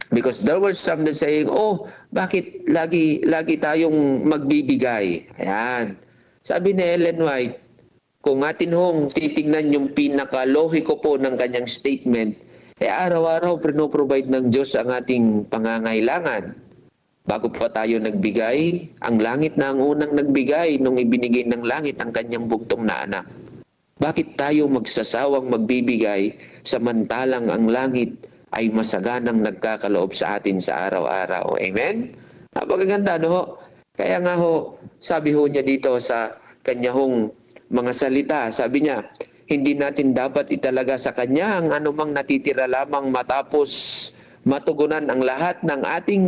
L: Because there were some that saying, oh, bakit lagi tayong magbibigay? Ayan. Sabi ni Ellen White, kung atin hong titingnan yung pinakalohiko po ng kanyang statement, araw-araw pinoprovide ng Diyos ang ating pangangailangan. Bago pa tayo nagbigay, ang langit na ang unang nagbigay nung ibinigay ng langit ang kanyang bugtong na anak. Bakit tayo magsasawang magbibigay samantalang ang langit ay masaganang nagkakaloob sa atin sa araw-araw? Amen? Napakaganda, no? Kaya nga ho, sabi ho niya dito sa kanya hong mga salita, sabi niya, hindi natin dapat italaga sa Kanya ang anumang natitira lamang matapos matugunan ang lahat ng ating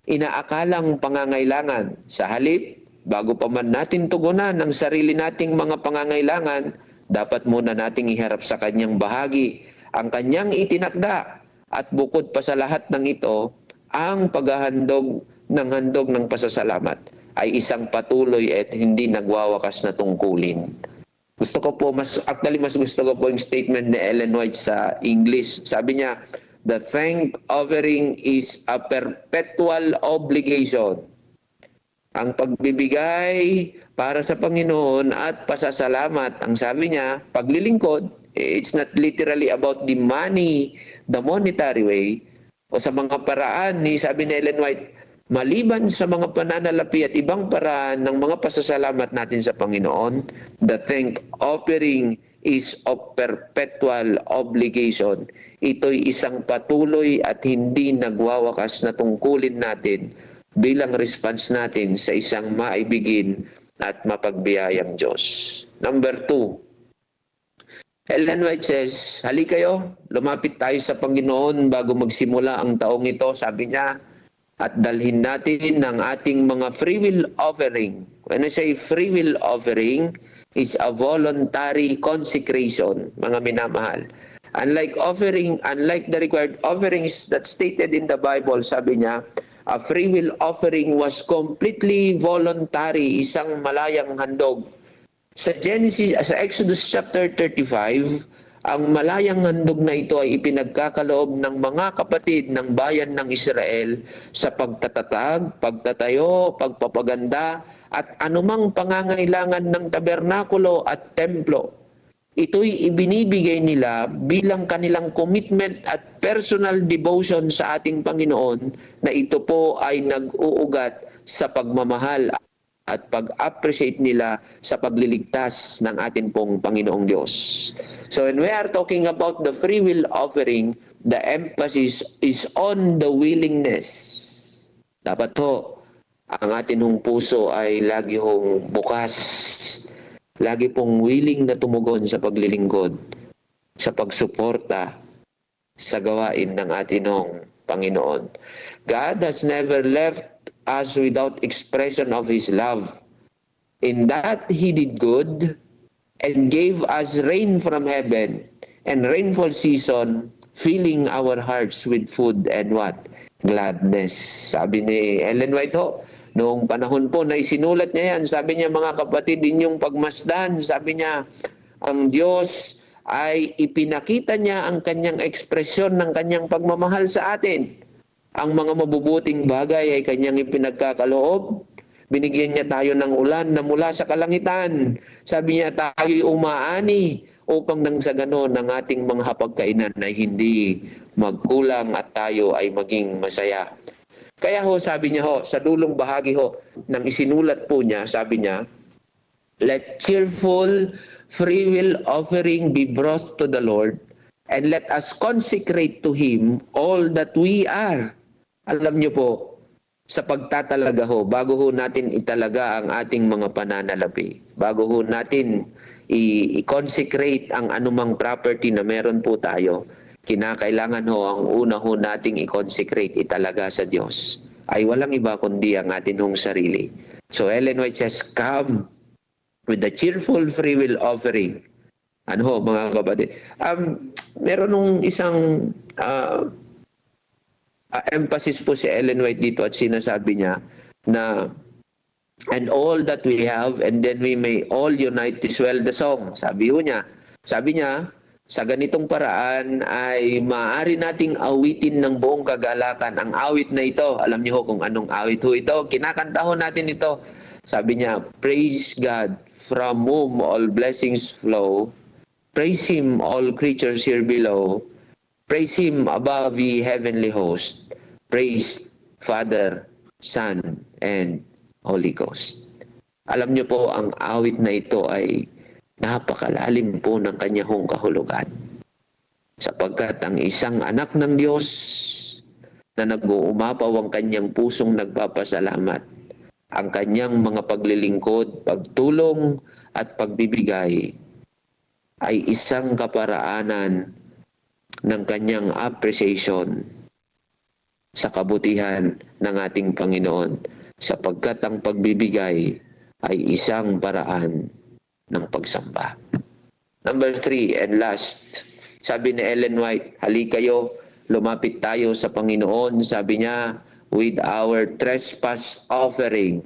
L: inaakalang pangangailangan. Sa halip, bago pa man natin tugunan ang sarili nating mga pangangailangan, dapat muna nating iharap sa Kanyang bahagi ang Kanyang itinakda. At bukod pa sa lahat ng ito, ang paghahandog ng pasasalamat ay isang patuloy at hindi nagwawakas na tungkulin. Gusto ko po, mas gusto ko po yung statement ni Ellen White sa English. Sabi niya, the thank offering is a perpetual obligation. Ang pagbibigay para sa Panginoon at pasasalamat, ang sabi niya, paglilingkod, it's not literally about the money, the monetary way, o sa mga paraan, sabi ni Ellen White, maliban sa mga pananalapi at ibang paraan ng mga pasasalamat natin sa Panginoon, the thank offering is of perpetual obligation. Ito'y isang patuloy at hindi nagwawakas na tungkulin natin bilang response natin sa isang maibigin at mapagbiyayang Diyos. Number 2, Ellen White says, hali kayo, lumapit tayo sa Panginoon bago magsimula ang taong ito, sabi niya, at dalhin natin ng ating mga free will offering. When I say free will offering, it's a voluntary consecration, mga minamahal. Unlike the required offerings that stated in the Bible, sabi niya, a free will offering was completely voluntary, isang malayang handog. Sa Exodus chapter 35, ang malayang handog na ito ay ipinagkakaloob ng mga kapatid ng bayan ng Israel sa pagtatatag, pagtatayo, pagpapaganda at anumang pangangailangan ng tabernakulo at templo. Ito'y ibinibigay nila bilang kanilang commitment at personal devotion sa ating Panginoon na ito po ay nag-uugat sa pagmamahal at pag-appreciate nila sa pagliligtas ng ating pong Panginoong Diyos. So when we are talking about the free will offering, the emphasis is on the willingness. Dapat po, ang ating hong puso ay lagi hong bukas, lagi pong willing na tumugon sa paglilingkod, sa pagsuporta sa gawain ng ating hong Panginoon. God has never left us without expression of His love. In that He did good and gave us rain from heaven and rainfall season, filling our hearts with food and what? Gladness. Sabi ni Ellen White ho, noong panahon po na isinulat niya yan, sabi niya, mga kapatid, inyong pagmasdan, sabi niya, ang Diyos ay ipinakita niya ang kanyang ekspresyon ng kanyang pagmamahal sa atin. Ang mga mabubuting bagay ay kanyang ipinagkakaloob. Binigyan niya tayo ng ulan na mula sa kalangitan. Sabi niya tayo'y umaani upang nang sa ganon ang ating mga hapagkainan ay hindi magkulang at tayo ay maging masaya. Kaya ho, sabi niya ho, sa dulong bahagi ho ng isinulat po niya, sabi niya, let cheerful free will offering be brought to the Lord and let us consecrate to Him all that we are. Alam niyo po, sa pagtatalaga ho, bago ho natin italaga ang ating mga pananalapi, bago ho natin i-consecrate ang anumang property na meron po tayo, kinakailangan ho ang una ho nating i-consecrate, italaga sa Diyos, ay walang iba kundi ang atin hong sarili. So Ellen White says, come with a cheerful free will offering. Ano ho, mga kapatid? Meron nung isang emphasis po si Ellen White dito at sinasabi niya na and all that we have and then we may all unite to swell the song. Sabi niya, sa ganitong paraan ay maaari nating awitin ng buong kagalakan ang awit na ito. Alam niyo ho kung anong awit ho ito. Kinakanta ho natin ito. Sabi niya, praise God from whom all blessings flow. Praise Him all creatures here below. Praise Him above the heavenly host. Praise Father, Son, and Holy Ghost. Alam niyo po, ang awit na ito ay napakalalim po ng kanyang kahulugan. Sapagkat ang isang anak ng Diyos na nag-uumapaw ang kanyang pusong nagpapasalamat, ang kanyang mga paglilingkod, pagtulong at pagbibigay ay isang kaparaanan ng kanyang appreciation sa kabutihan ng ating Panginoon, sapagkat ang pagbibigay ay isang paraan ng pagsamba. Number 3 and last, sabi ni Ellen White, halika kayo, lumapit tayo sa Panginoon, sabi niya, with our trespass offering.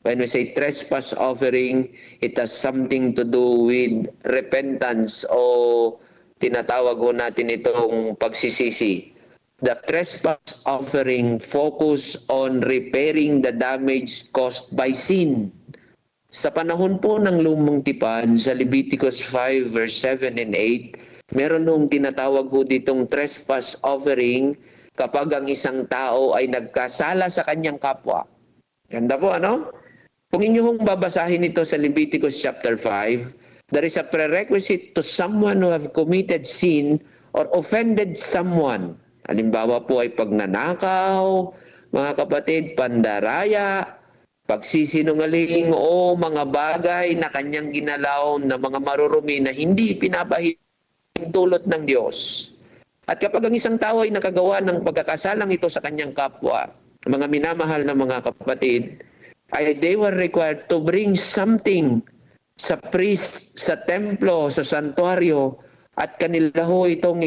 L: When we say trespass offering, it has something to do with repentance o tinatawag ho natin itong pagsisisi. The trespass offering focus on repairing the damage caused by sin. Sa panahon po ng lumang tipan, sa Leviticus 5 verse 7 and 8, meron hong tinatawag ho ditong trespass offering kapag ang isang tao ay nagkasala sa kanyang kapwa. Ganda po, ano? Kung inyong babasahin ito sa Leviticus chapter 5, there is a prerequisite to someone who have committed sin or offended someone. Halimbawa po ay pagnanakaw, mga kapatid, pandaraya, pagsisinungaling o mga bagay na kanyang ginalaw na mga marurumi na hindi pinapahintulot ng Diyos. At kapag ang isang tao ay nakagawa ng pagkakasalang ito sa kanyang kapwa, mga minamahal na mga kapatid, ay they were required to bring something sa priest, sa templo, sa santuario, at kanila ho itong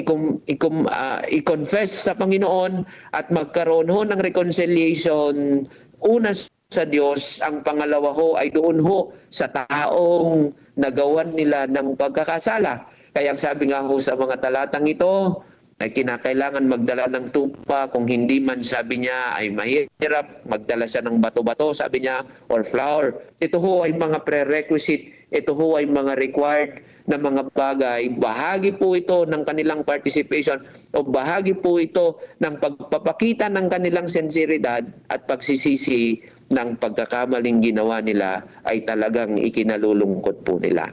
L: i-confess sa Panginoon at magkaroon ho ng reconciliation. Una sa Diyos, ang pangalawa ho ay doon ho sa taong nagawan nila ng pagkakasala. Kaya ang sabi nga ho sa mga talatang ito, ay kinakailangan magdala ng tupa, kung hindi man sabi niya ay mahirap, magdala siya ng bato-bato, sabi niya, or flour. Ito ho ay mga prerequisite, ito ho ay mga required na mga bagay. Bahagi po ito ng kanilang participation o bahagi po ito ng pagpapakita ng kanilang sinseridad at pagsisisi ng pagkakamaling ginawa nila ay talagang ikinalulungkot po nila.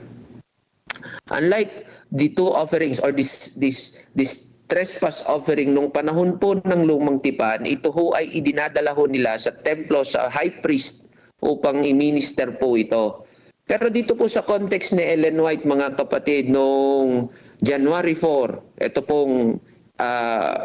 L: Unlike the two offerings or this trespass offering nung panahon po ng lumang tipan, ito ho ay idinadala ho nila sa templo, sa high priest upang i-minister po ito. Pero dito po sa context ni Ellen White, mga kapatid, noong January 4, ito pong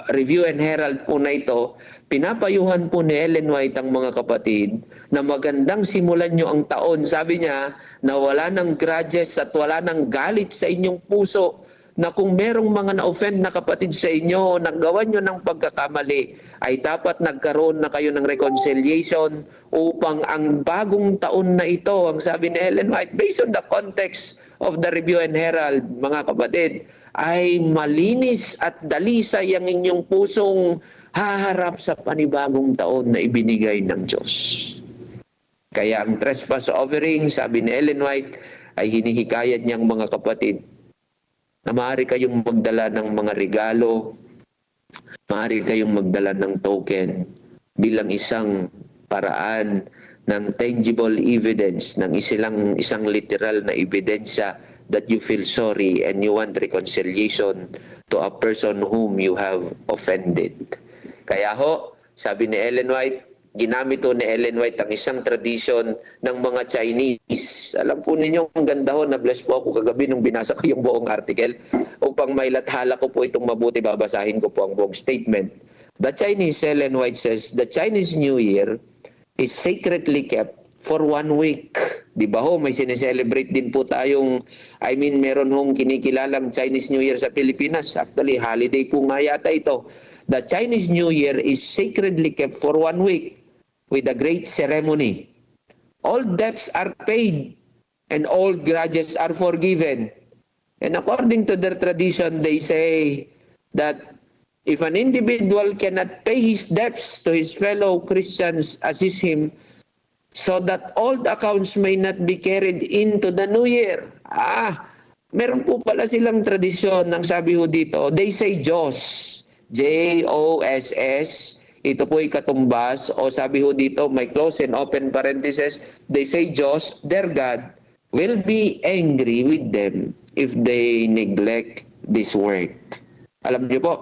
L: Review and Herald po na ito, pinapayuhan po ni Ellen White ang mga kapatid na magandang simulan nyo ang taon. Sabi niya na wala ng grudges at wala ng galit sa inyong puso, na kung merong mga na-offend na kapatid sa inyo, nagawa nyo ng pagkakamali, ay dapat nagkaroon na kayo ng reconciliation upang ang bagong taon na ito, ang sabi ni Ellen White, based on the context of the Review and Herald, mga kapatid, ay malinis at dalisay ang inyong pusong haharap sa panibagong taon na ibinigay ng Diyos. Kaya ang trespass offering, sabi ni Ellen White, ay hinihikayat niyang mga kapatid na maaari kayong magdala ng mga regalo, maaari kayong magdala ng token bilang isang paraan ng tangible evidence, ng isang literal na ebidensya that you feel sorry and you want reconciliation to a person whom you have offended. Kaya ho, sabi ni Ellen White, ginamit ho ni Ellen White ang isang tradisyon ng mga Chinese. Alam po ninyo, ang ganda ho, na-bless po ako kagabi nung binasa ko yung buong article. Upang mailathala ko po itong mabuti, babasahin ko po ang buong statement. The Chinese, Ellen White says, the Chinese New Year is sacredly kept for 1 week. Di ba ho, may sineselebrate din po tayong, meron hong kinikilalang Chinese New Year sa Pilipinas. Actually, holiday po nga yata ito. The Chinese New Year is sacredly kept for 1 week with a great ceremony. All debts are paid and all grudges are forgiven. And according to their tradition, they say that if an individual cannot pay his debts to his fellow Christians, assist him so that old accounts may not be carried into the new year. Meron po pala silang tradisyon ng sabi ho dito, they say Diyos, J-O-S-S, ito po'y katumbas, o sabi ho dito, may close and open parentheses, they say Diyos, their God, will be angry with them if they neglect this work. Alam niyo po,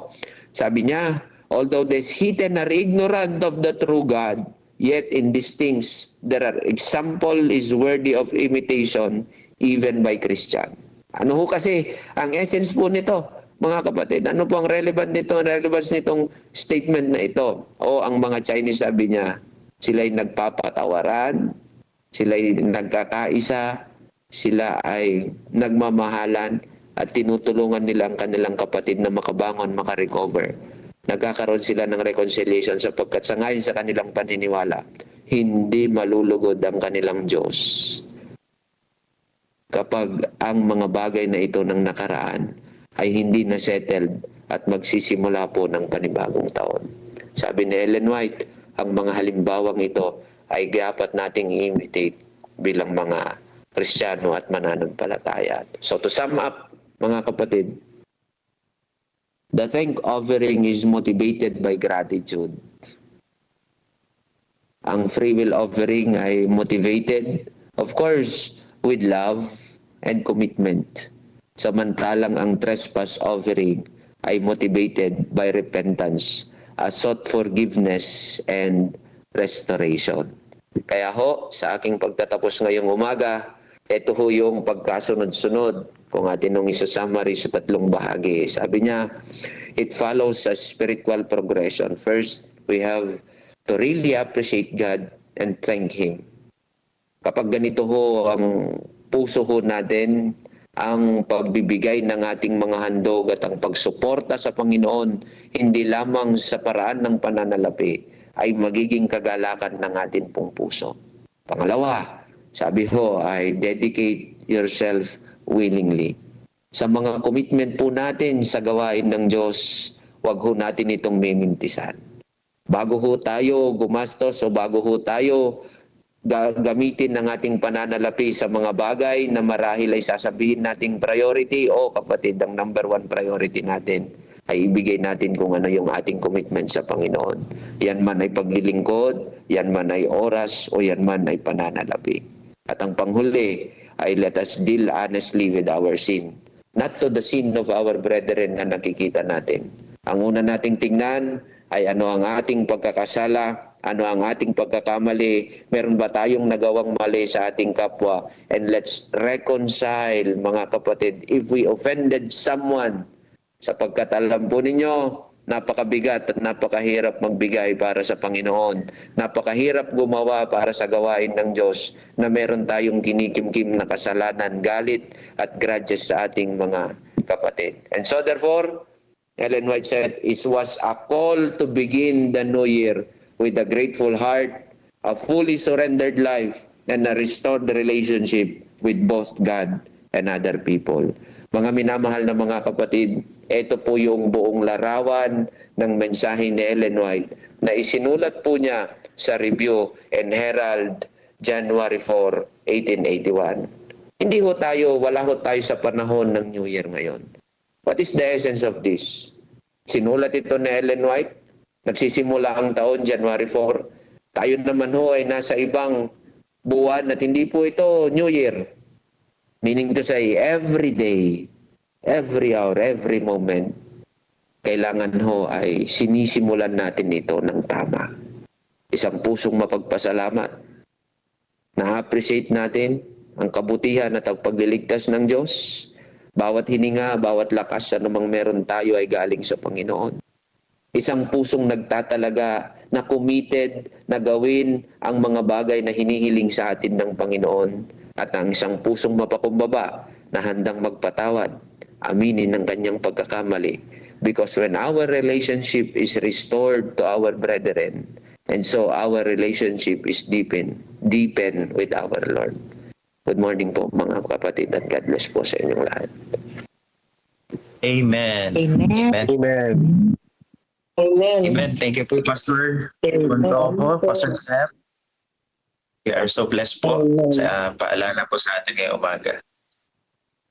L: sabi niya, although the heathen are ignorant of the true God, yet in these things, there are example is worthy of imitation even by Christian. Ano ho kasi, ang essence po nito, mga kapatid, ano po ang relevance nitong statement na ito? O ang mga Chinese, sabi niya, sila'y nagpapatawaran, sila'y nagkakaisa, sila ay nagmamahalan at tinutulungan nila ang kanilang kapatid na makabangon, makarecover. Nagkakaroon sila ng reconciliation sapagkat sa ngayon sa kanilang paniniwala, hindi malulugod ang kanilang Diyos. Kapag ang mga bagay na ito ng nakaraan ay hindi na settled at magsisimula po ng panibagong taon. Sabi ni Ellen White, ang mga halimbawang ito ay dapat nating i-imitate bilang mga Kristiyano at mananampalataya. So to sum up, mga kapatid, the thank offering is motivated by gratitude. Ang free will offering ay motivated, of course, with love and commitment. Samantalang ang trespass offering ay motivated by repentance, sought forgiveness and restoration. Kaya ho, sa aking pagtatapos ngayong umaga, ito ho yung pagkasunod-sunod kung atin nung isa-summary sa 3 bahagi. Sabi niya, it follows a spiritual progression. First, we have to really appreciate God and thank Him. Kapag ganito ho ang puso ho natin, ang pagbibigay ng ating mga handog at ang pagsuporta sa Panginoon, hindi lamang sa paraan ng pananalapi, ay magiging kagalakan ng ating pong puso. Pangalawa, sabi ho ay dedicate yourself willingly. Sa mga commitment po natin sa gawain ng Diyos, wag ho natin itong mimintisan. Bago ho tayo gumastos o bago ho tayo gamitin ng ating pananalapi sa mga bagay na marahil ay sasabihin nating priority, o kapatid, ang number 1 priority natin ay ibigay natin kung ano yung ating commitment sa Panginoon. Yan man ay paglilingkod, yan man ay oras, o yan man ay pananalapi. At ang panghuli ay let us deal honestly with our sin. Not to the sin of our brethren na nakikita natin. Ang una nating tingnan ay ano ang ating pagkakasala, ano ang ating pagkakamali, meron ba tayong nagawang mali sa ating kapwa, and let's reconcile, mga kapatid, if we offended someone, sapagkat alam po ninyo, napakabigat at napakahirap magbigay para sa Panginoon. Napakahirap gumawa para sa gawain ng Diyos na meron tayong kinikimkim na kasalanan, galit at grudges sa ating mga kapatid. And so therefore, Ellen White said, it was a call to begin the new year with a grateful heart, a fully surrendered life, and a restored relationship with both God and other people. Mga minamahal na mga kapatid, ito po yung buong larawan ng mensahe ni Ellen White na isinulat po niya sa Review and Herald, January 4, 1881. Hindi ho tayo, wala ho tayo sa panahon ng New Year ngayon. What is the essence of this? Sinulat ito ni Ellen White, nagsisimula ang taon, January 4. Tayo naman ho ay nasa ibang buwan at hindi po ito New Year. Meaning to say, every day, every hour, every moment, kailangan ho ay sinisimulan natin ito ng tama. isang pusong mapagpasalamat. Na-appreciate natin ang kabutihan at ang pagliligtas ng Diyos. Bawat hininga, bawat lakas, anumang meron tayo ay galing sa Panginoon. Isang pusong nagtatalaga na committed na gawin ang mga bagay na hinihiling sa atin ng Panginoon. At ang isang pusong mapakumbaba na handang magpatawad, aminin ang kanyang pagkakamali. Because when our relationship is restored to our brethren, and so our relationship is deepen with our Lord. Good morning po mga kapatid at God bless po sa inyong lahat.
A: Amen.
C: Amen.
G: Amen.
M: Amen.
A: Amen. Thank you po, Pastor Bondojo, Pastor Seth. We are so blessed po sa paalala po sa atin ngayong umaga.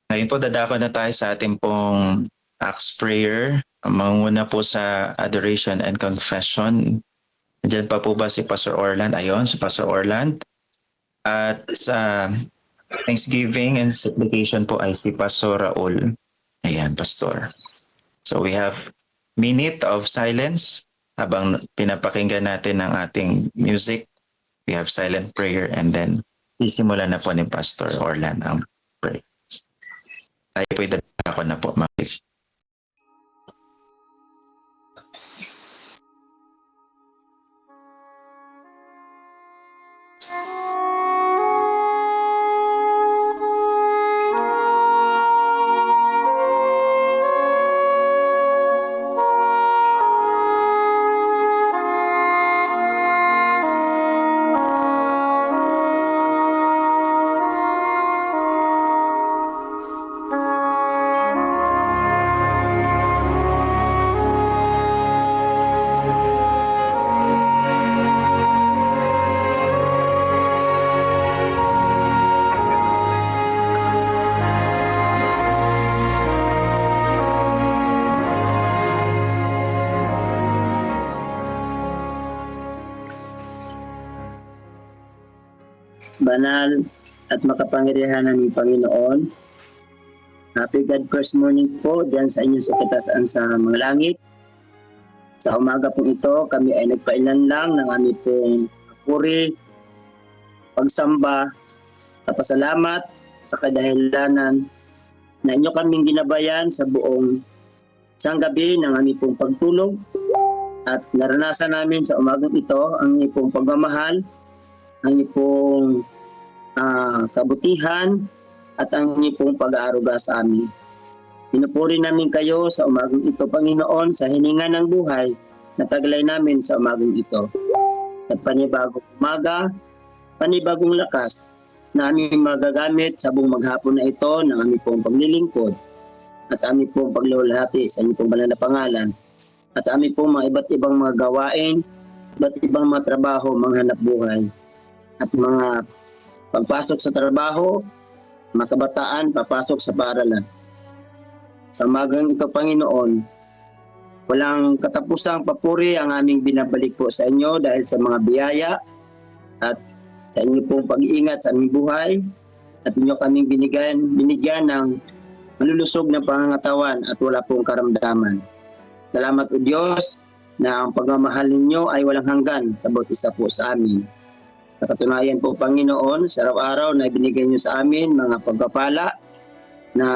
A: Ngayon po, dadako na tayo sa ating pong Acts Prayer. Manguna po sa Adoration and Confession. Diyan pa po ba si Pastor Orland? Ayon, si Pastor Orland. At sa Thanksgiving and Supplication po ay si Pastor Raul. Ayan, Pastor. So we have minute of silence habang pinapakinggan natin ang ating music. We have silent prayer and then isimula na po ni Pastor Orland ang prayer. Tayo po idadako na po, Ma'am.
F: Banal at makapangyarihan naming Panginoon. Happy God first morning po diyan sa inyong sa katasan sa mga langit. Sa umaga pong ito, kami ay nagpailan lang ng aming pong puri, pagsamba, kapasalamat sa kadahilanan na inyo kaming ginabayan sa buong isang gabi ng aming pong pagtulog at naranasan namin sa umagang ito ang inyong pong pagmamahal, ang inyong pong kabutihan at ang inyong pong pag-aaruga sa amin. Pinupuri namin kayo sa umagang ito, Panginoon, sa hininga ng buhay na taglay namin sa umagang ito. At panibagong umaga, panibagong lakas na aming magagamit sa buong maghapon na ito ng aming pong paglilingkod at aming pong paglulahati sa inyong pong banal na pangalan at sa aming pong mga iba't ibang mga gawain, iba't ibang mga trabaho, mga hanap buhay at mga pagpasok sa trabaho, mga kabataan, papasok sa paaralan. Sa umagang ito, Panginoon, walang katapusang papuri ang aming binabalik po sa inyo dahil sa mga biyaya at sa inyo pong pag-iingat sa aming buhay at inyo kaming binigyan ng malulusog na pangangatawan at wala pong karamdaman. Salamat o Diyos na ang pagmamahal ninyo ay walang hanggan sa bawat isa po sa amin. Sa katunayan po, Panginoon, sa araw-araw na ibinigay niyo sa amin mga pagpapala na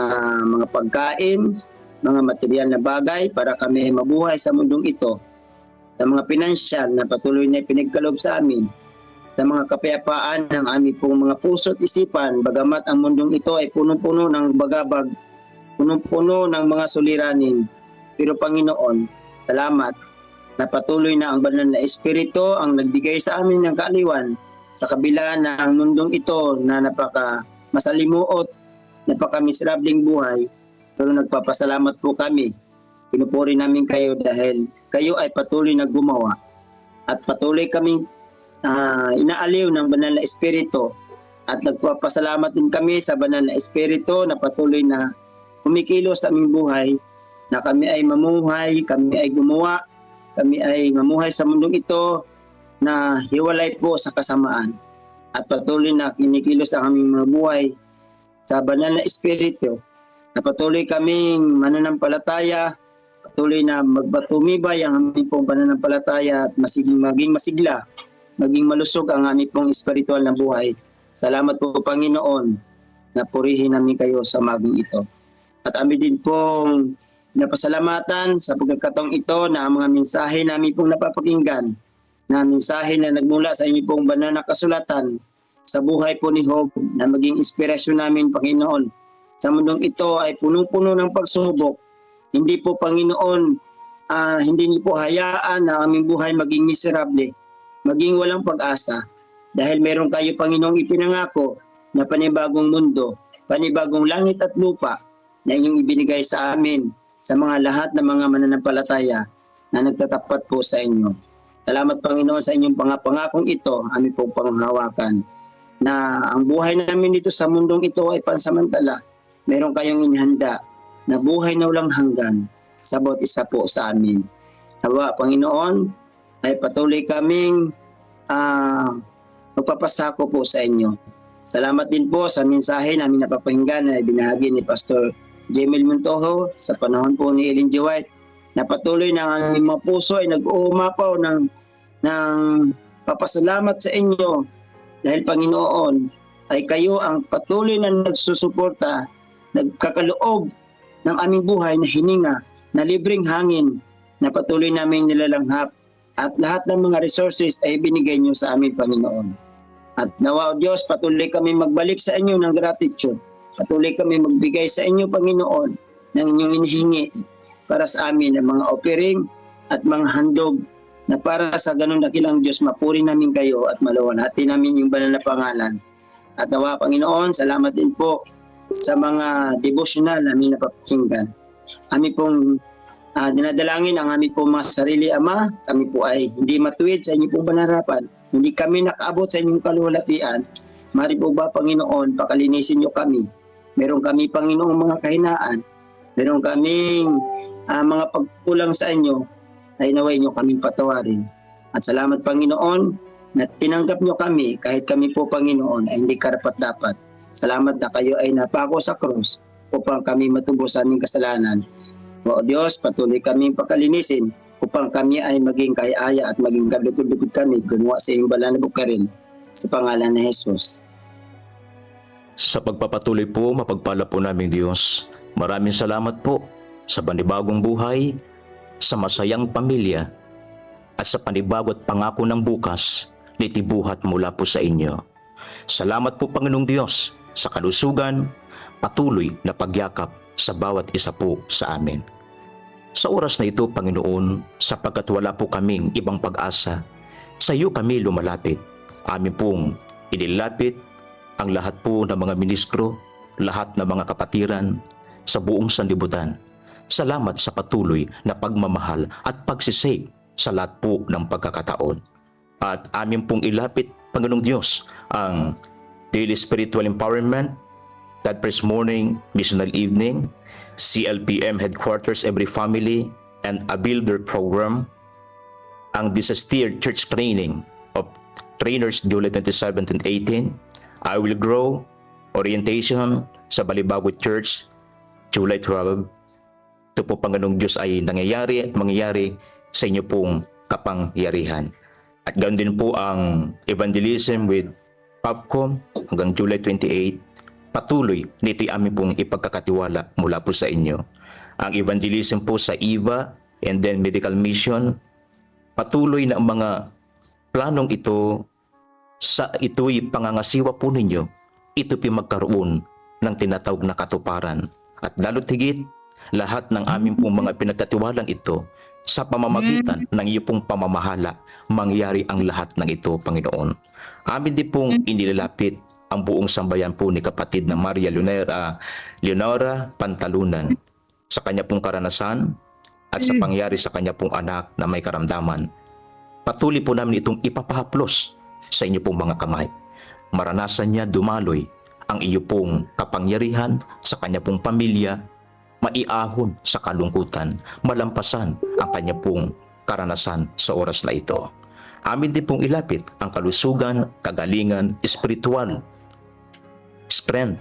F: mga pagkain, mga material na bagay para kami ay mabuhay sa mundong ito, sa mga pinansyal na patuloy na pinagkaloob sa amin, sa mga kapayapaan ng aming pong mga puso at isipan, bagamat ang mundong ito ay punong-puno ng bagabag, punong-puno ng mga suliranin. Pero Panginoon, salamat na patuloy na ang banal na Espiritu ang nagbigay sa amin ng kaaliwan sa kabila na ang mundong ito na napaka masalimuot, napaka miserabling buhay, pero nagpapasalamat po kami. Pinupuri namin kayo dahil kayo ay patuloy na gumawa at patuloy kaming inaaliw ng banal na Espiritu at nagpapasalamat din kami sa banal na Espiritu na patuloy na kumikilos sa aming buhay, na kami ay mamuhay, kami ay gumawa, kami ay mamuhay sa mundong ito na hiwalay po sa kasamaan at patuloy na kinikilos ang aming mga buhay sa banal na Espiritu na patuloy kaming mananampalataya, patuloy na magpatumibay ang aming pong pananampalataya at maging masigla maging malusog ang aming pong espiritual na buhay. Salamat po Panginoon na purihin namin kayo sa maging ito. At amin din pong napasalamatan sa pagkakataong ito na ang mga mensahe namin pong napapakinggan, na mensahe na nagmula sa inyo pong banal na kasulatan sa buhay po ni Job, na maging inspirasyon namin Panginoon. Sa mundong ito ay punong-puno ng pagsubok. Hindi po Panginoon, hindi niyo po hayaan na aming buhay maging miserable, maging walang pag-asa. Dahil meron kayo Panginoong ipinangako na panibagong mundo, panibagong langit at lupa na inyong ibinigay sa amin, sa mga lahat ng mga mananampalataya na nagtatapat po sa inyo. Salamat Panginoon sa inyong pangakong ito, aming pong panghawakan, na ang buhay namin dito sa mundong ito ay pansamantala. Meron kayong inihanda na buhay na walang hanggan sa bawat isa po sa amin. Nawa Panginoon ay patuloy kaming magpapasako po sa inyo. Salamat din po sa mensahe namin napapakinggan na ibinahagi ni Pastor Jemel Montojo sa panahon po ni Ellen G. White, na patuloy na ang aming mga puso ay nag-uumapaw ng papasalamat sa inyo dahil Panginoon ay kayo ang patuloy na nagsusuporta, nagkakaloob ng aming buhay na hininga, na libreng hangin na patuloy namin nilalanghap, at lahat ng mga resources ay binigay niyo sa amin Panginoon. At nawa o Diyos, patuloy kami magbalik sa inyo ng gratitude. Patuloy kami magbigay sa inyo, Panginoon, ng inyong inihingi para sa amin ng mga offering at mga handog, na para sa ganun dakilang Diyos, mapuri namin kayo at maluwalhati namin yung banal na pangalan. At nawa, Panginoon, salamat din po sa mga devotional namin napapakinggan. Amin pong dinadalangin ang aming pong mga sarili, Ama. Kami po ay hindi matuwid sa inyong pong banarapan. Hindi kami nakaabot sa inyong kaluwalhatian. Mari po ba, Panginoon, pakalinisin niyo kami. Meron kami, Panginoon, mga kahinaan. Meron kaming mga pagkulang sa inyo, ay naway niyo kaming patawarin. At salamat, Panginoon, na tinanggap niyo kami kahit kami po, Panginoon, ay hindi karapat-dapat. Salamat na kayo ay napako sa krus upang kami matubos sa aming kasalanan. O Diyos, patuloy kaming pakalinisin upang kami ay maging kaya-aya at maging kalupod-lupod kami gumawa sa iyong banal na bukarin sa pangalan ni Jesus.
B: Sa pagpapatuloy po, mapagpala po namin Diyos. Maraming salamat po sa panibagong buhay, sa masayang pamilya, at sa panibago at pangako ng bukas na itibuhat mula po sa inyo. Salamat po Panginoong Diyos sa kalusugan, patuloy na pagyakap sa bawat isa po sa amin. Sa oras na ito, Panginoon, sapagkat wala po kaming ibang pag-asa, sa iyo kami lumalapit. Amin pong inilapit ang lahat po ng mga ministro, lahat ng mga kapatiran sa buong sanlibutan. Salamat sa patuloy na pagmamahal at pagsisave sa lahat po ng pagkakataon. At amin pong ilapit, Panginoong Diyos, ang Daily Spiritual Empowerment, God First Morning, Missional Evening, CLPM Headquarters Every Family, and a Builder Program, ang Disaster Church Training of Trainers July 27 and 18, I Will Grow, Orientation sa Balibago Church, July 12. Ito po, Panginoong Diyos, ay nangyayari at mangyayari sa inyo pong kapangyarihan. At ganoon din po ang Evangelism with Popcom hanggang July 28. Patuloy nito'y amin pong ipagkakatiwala mula po sa inyo. Ang evangelism po sa IVA and then Medical Mission, patuloy na ang mga planong ito, sa ito'y pangangasiwa po ninyo, ito po magkaroon ng tinatawag na katuparan. At lalo't higit, lahat ng amin pong mga pinagkatiwalang ito, sa pamamagitan ng iyo pong pamamahala, mangyari ang lahat ng ito, Panginoon. Amin din pong inilalapit ang buong sambayan po ni kapatid na Maria Leonora Pantalunan sa kanya pong karanasan at sa pangyari sa kanya pong anak na may karamdaman. Patuloy po namin itong ipapahaplos sa inyo pong mga kamay. Maranasan niya dumaloy ang iyo pong kapangyarihan sa kanya pong pamilya, maiahon sa kalungkutan, malampasan ang kanya pong karanasan sa oras na ito. Amin din pong ilapit ang kalusugan, kagalingan, espiritual, strength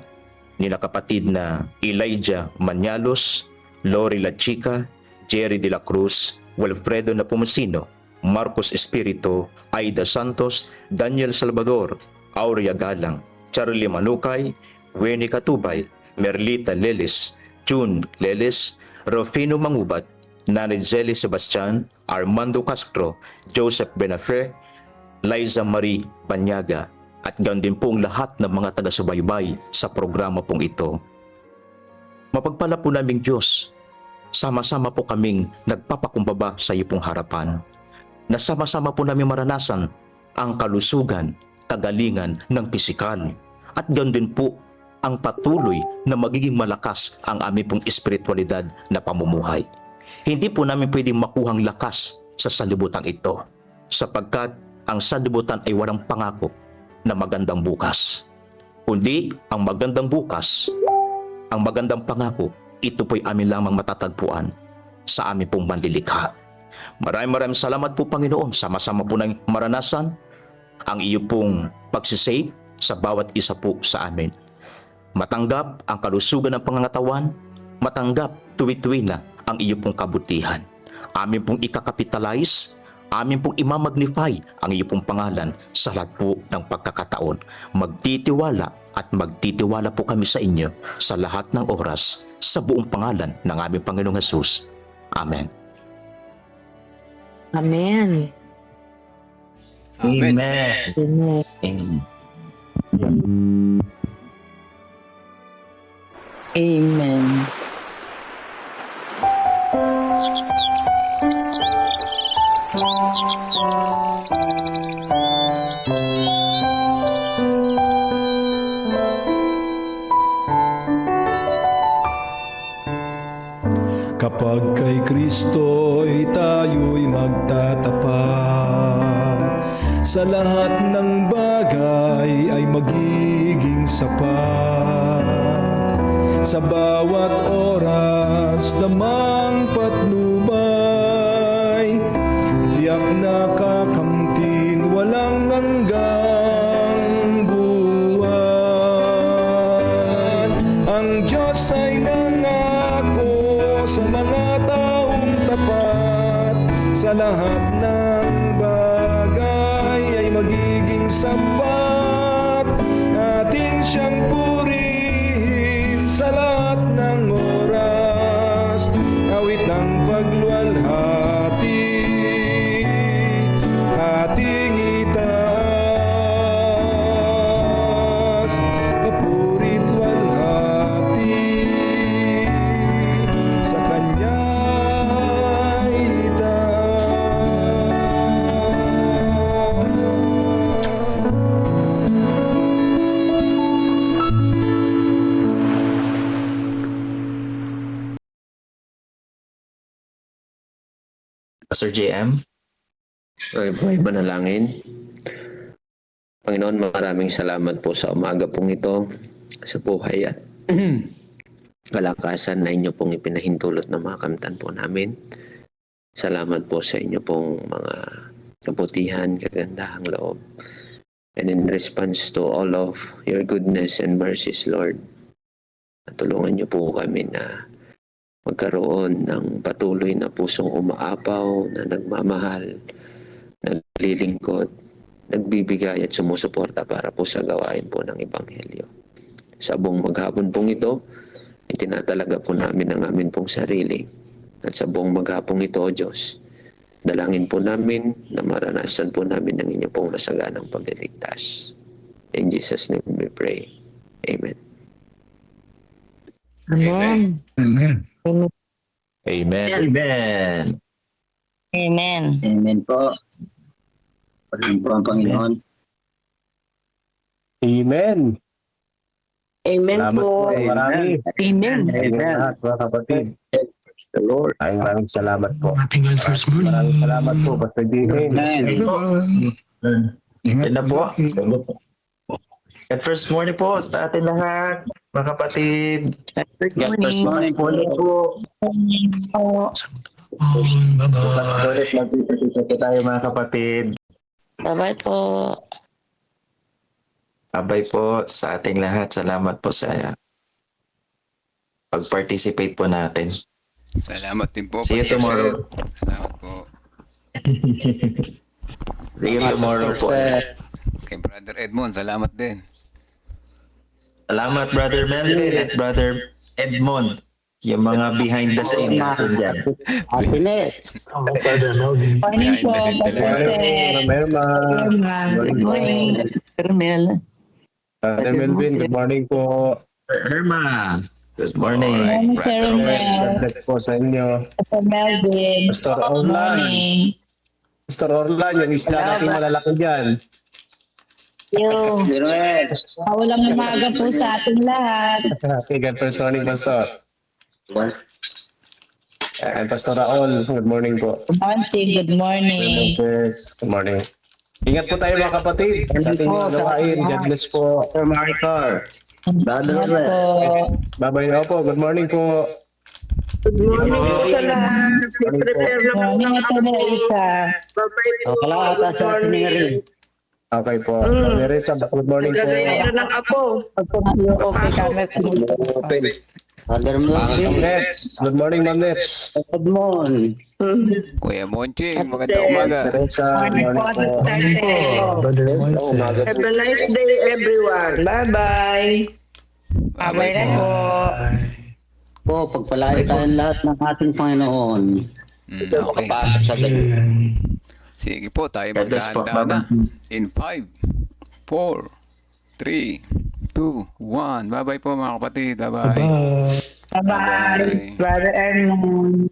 B: nila kapatid na Elijah Manyalos, Lori La Chica, Jerry De La Cruz, Wilfredo Napomuceno, Marcos Espiritu, Aida Santos, Daniel Salvador, Aurea Galang, Charlie Manukay, Winnie Katubay, Merlita Lelis, June Lelis, Rufino Mangubat, Nanay Jelly Sebastian, Armando Castro, Joseph Benafe, Liza Marie Banyaga, at gayon din pong lahat ng mga taga-subaybay sa programa pong ito. Mapagpala po naming Diyos, sama-sama po kaming nagpapakumbaba sa iyo pong harapan, na sama-sama po namin maranasan ang kalusugan, kagalingan ng pisikal, at gayon din po ang patuloy na magiging malakas ang aming pong espiritualidad na pamumuhay. Hindi po namin pwedeng makuhang lakas sa sanlibutan ito, sapagkat ang sanlibutan ay walang pangako na magandang bukas. Kundi ang magandang bukas, ang magandang pangako, ito po'y amin lamang matatagpuan sa amin pong manlilikha. Maraming salamat po Panginoon, sama-sama po nang maranasan ang iyo pong pagsisave sa bawat isa po sa amin. Matanggap ang kalusugan ng pangangatawan, matanggap tuwi-tuwi na ang iyo pong kabutihan. Amin pong ikakapitalize, amin pong imamagnify ang iyo pong pangalan sa lahat po ng pagkakataon. Magtitiwala at magtitiwala po kami sa inyo sa lahat ng oras sa buong pangalan ng aming Panginoong Hesus. Amen.
C: Amen.
A: Amen.
C: Amen.
A: Amen.
M: Amen.
N: Kapag kay Kristo'y tayo'y magtatapat, sa lahat ng bagay ay magiging sapat. Sa bawat oras namang patnubay, tiyak na kakamtin walang hanggang buwan. Ang Diyos ay nangako sa mga taong tapat, sa lahat ng bagay ay magiging sapat. Atin siyang purihin sa lahat ng oras, awit ng pagluwalhati ating itaas. Papurit walhati sa Kanya
A: Pastor JM?
L: Okay po, manalangin. Panginoon, maraming salamat po sa umaga pong ito, sa buhay at kalakasan na inyo pong ipinahintulot na mga kamtan po namin. Salamat po sa inyo pong mga kabutihan, kagandahang loob. And in response to all of your goodness and mercies, Lord, tulungan niyo po kami na magkaroon ng patuloy na pusong umaapaw, na nagmamahal, naglilingkod, nagbibigay at sumusuporta para po sa gawain po ng Ebanghelyo. Sa buong maghapon pong ito, itinatalaga po namin ang amin pong sarili. At sa buong maghapon ito, O Diyos, dalangin po namin na maranasan po namin ang inyo pong masaganang pagliligtas. In Jesus' name we pray. Amen.
C: Amen.
B: Amen.
C: Amen.
B: Amen.
A: Amen.
C: Amen.
F: Amen po. Pagkain po ang Panginoon.
G: Amen.
M: Amen
G: Salamat
M: po.
G: po. Marami.
C: Amen.
G: Amen. Mga kapatid.
F: The Lord.
G: Maraming salamat po. Maraming salamat po, Pastor Jimmy.
A: Yan na po. At first morning po sa atin lahat, mga kapatid.
F: First morning po ulit po.
A: Bukas ulit magkita tayo mga kapatid.
C: Bye-bye po.
A: Abay po sa ating lahat. Salamat po sa pag-participate po natin.
O: Salamat din po.
A: See you tomorrow.
O: Salamat po.
A: See you tomorrow po.
O: Kay Brother Edmond, salamat din.
A: Salamat, Brother Melvin at Brother Edmond. Yung mga behind the scene natin dyan.
F: Happiness.
M: Morning po,
O: Behind the scene
M: Pastor
O: talaga.
M: Ted.
G: Merma.
M: Good morning. Carmel.
G: Brother Melvin, good morning po.
A: Irma, good morning.
M: Morning,
O: Brother
M: Sir
O: Romel.
M: Romel.
G: God bless po sa inyo.
M: Pastor Melvin.
G: Pastor
M: Good
G: Orlan.
M: morning.
G: Pastor Orlan, yung isla natin malalaki dyan.
M: Yo.
F: Noel.
M: Walang umaga po sa ating lahat.
G: Okay, God first morning, Pastor. And Pastor Raul, good morning po.
M: Good morning.
G: Moses, good morning. Ingat po tayo mga kapatid sa ating mga gawain. God bless po.
F: Sir Maricar. Brother
M: Ingat
F: Noel.
M: po.
G: Bye-bye na po. Good morning po.
I: Good morning po sa lahat. Prepare na po
M: Morning, Ate Melissa.
F: Kalawata sa atin rin.
G: Okay po. Brother Reza, good morning po.
I: Gagawin ng apo.
M: Okay, Carmel.
F: Brother Melvin.
G: Nets, good morning, Ma'am Nets.
F: Good morning.
O: Kuya Monching, magandang umaga.
G: Teresa, good morning po.
I: Have a nice day, everyone. Bye-bye.
M: Bye-bye na po.
F: Po, pagpalain tayong lahat ng ating Panginoon.
O: Okay.
F: Sa
O: Sige po, tayo
A: God bless po.
O: maghahanda na.
A: Bye-bye.
O: In 5, 4, 3, 2, 1. Bye-bye po mga kapatid. Bye-bye.
M: Bye-bye. Brother Ernie.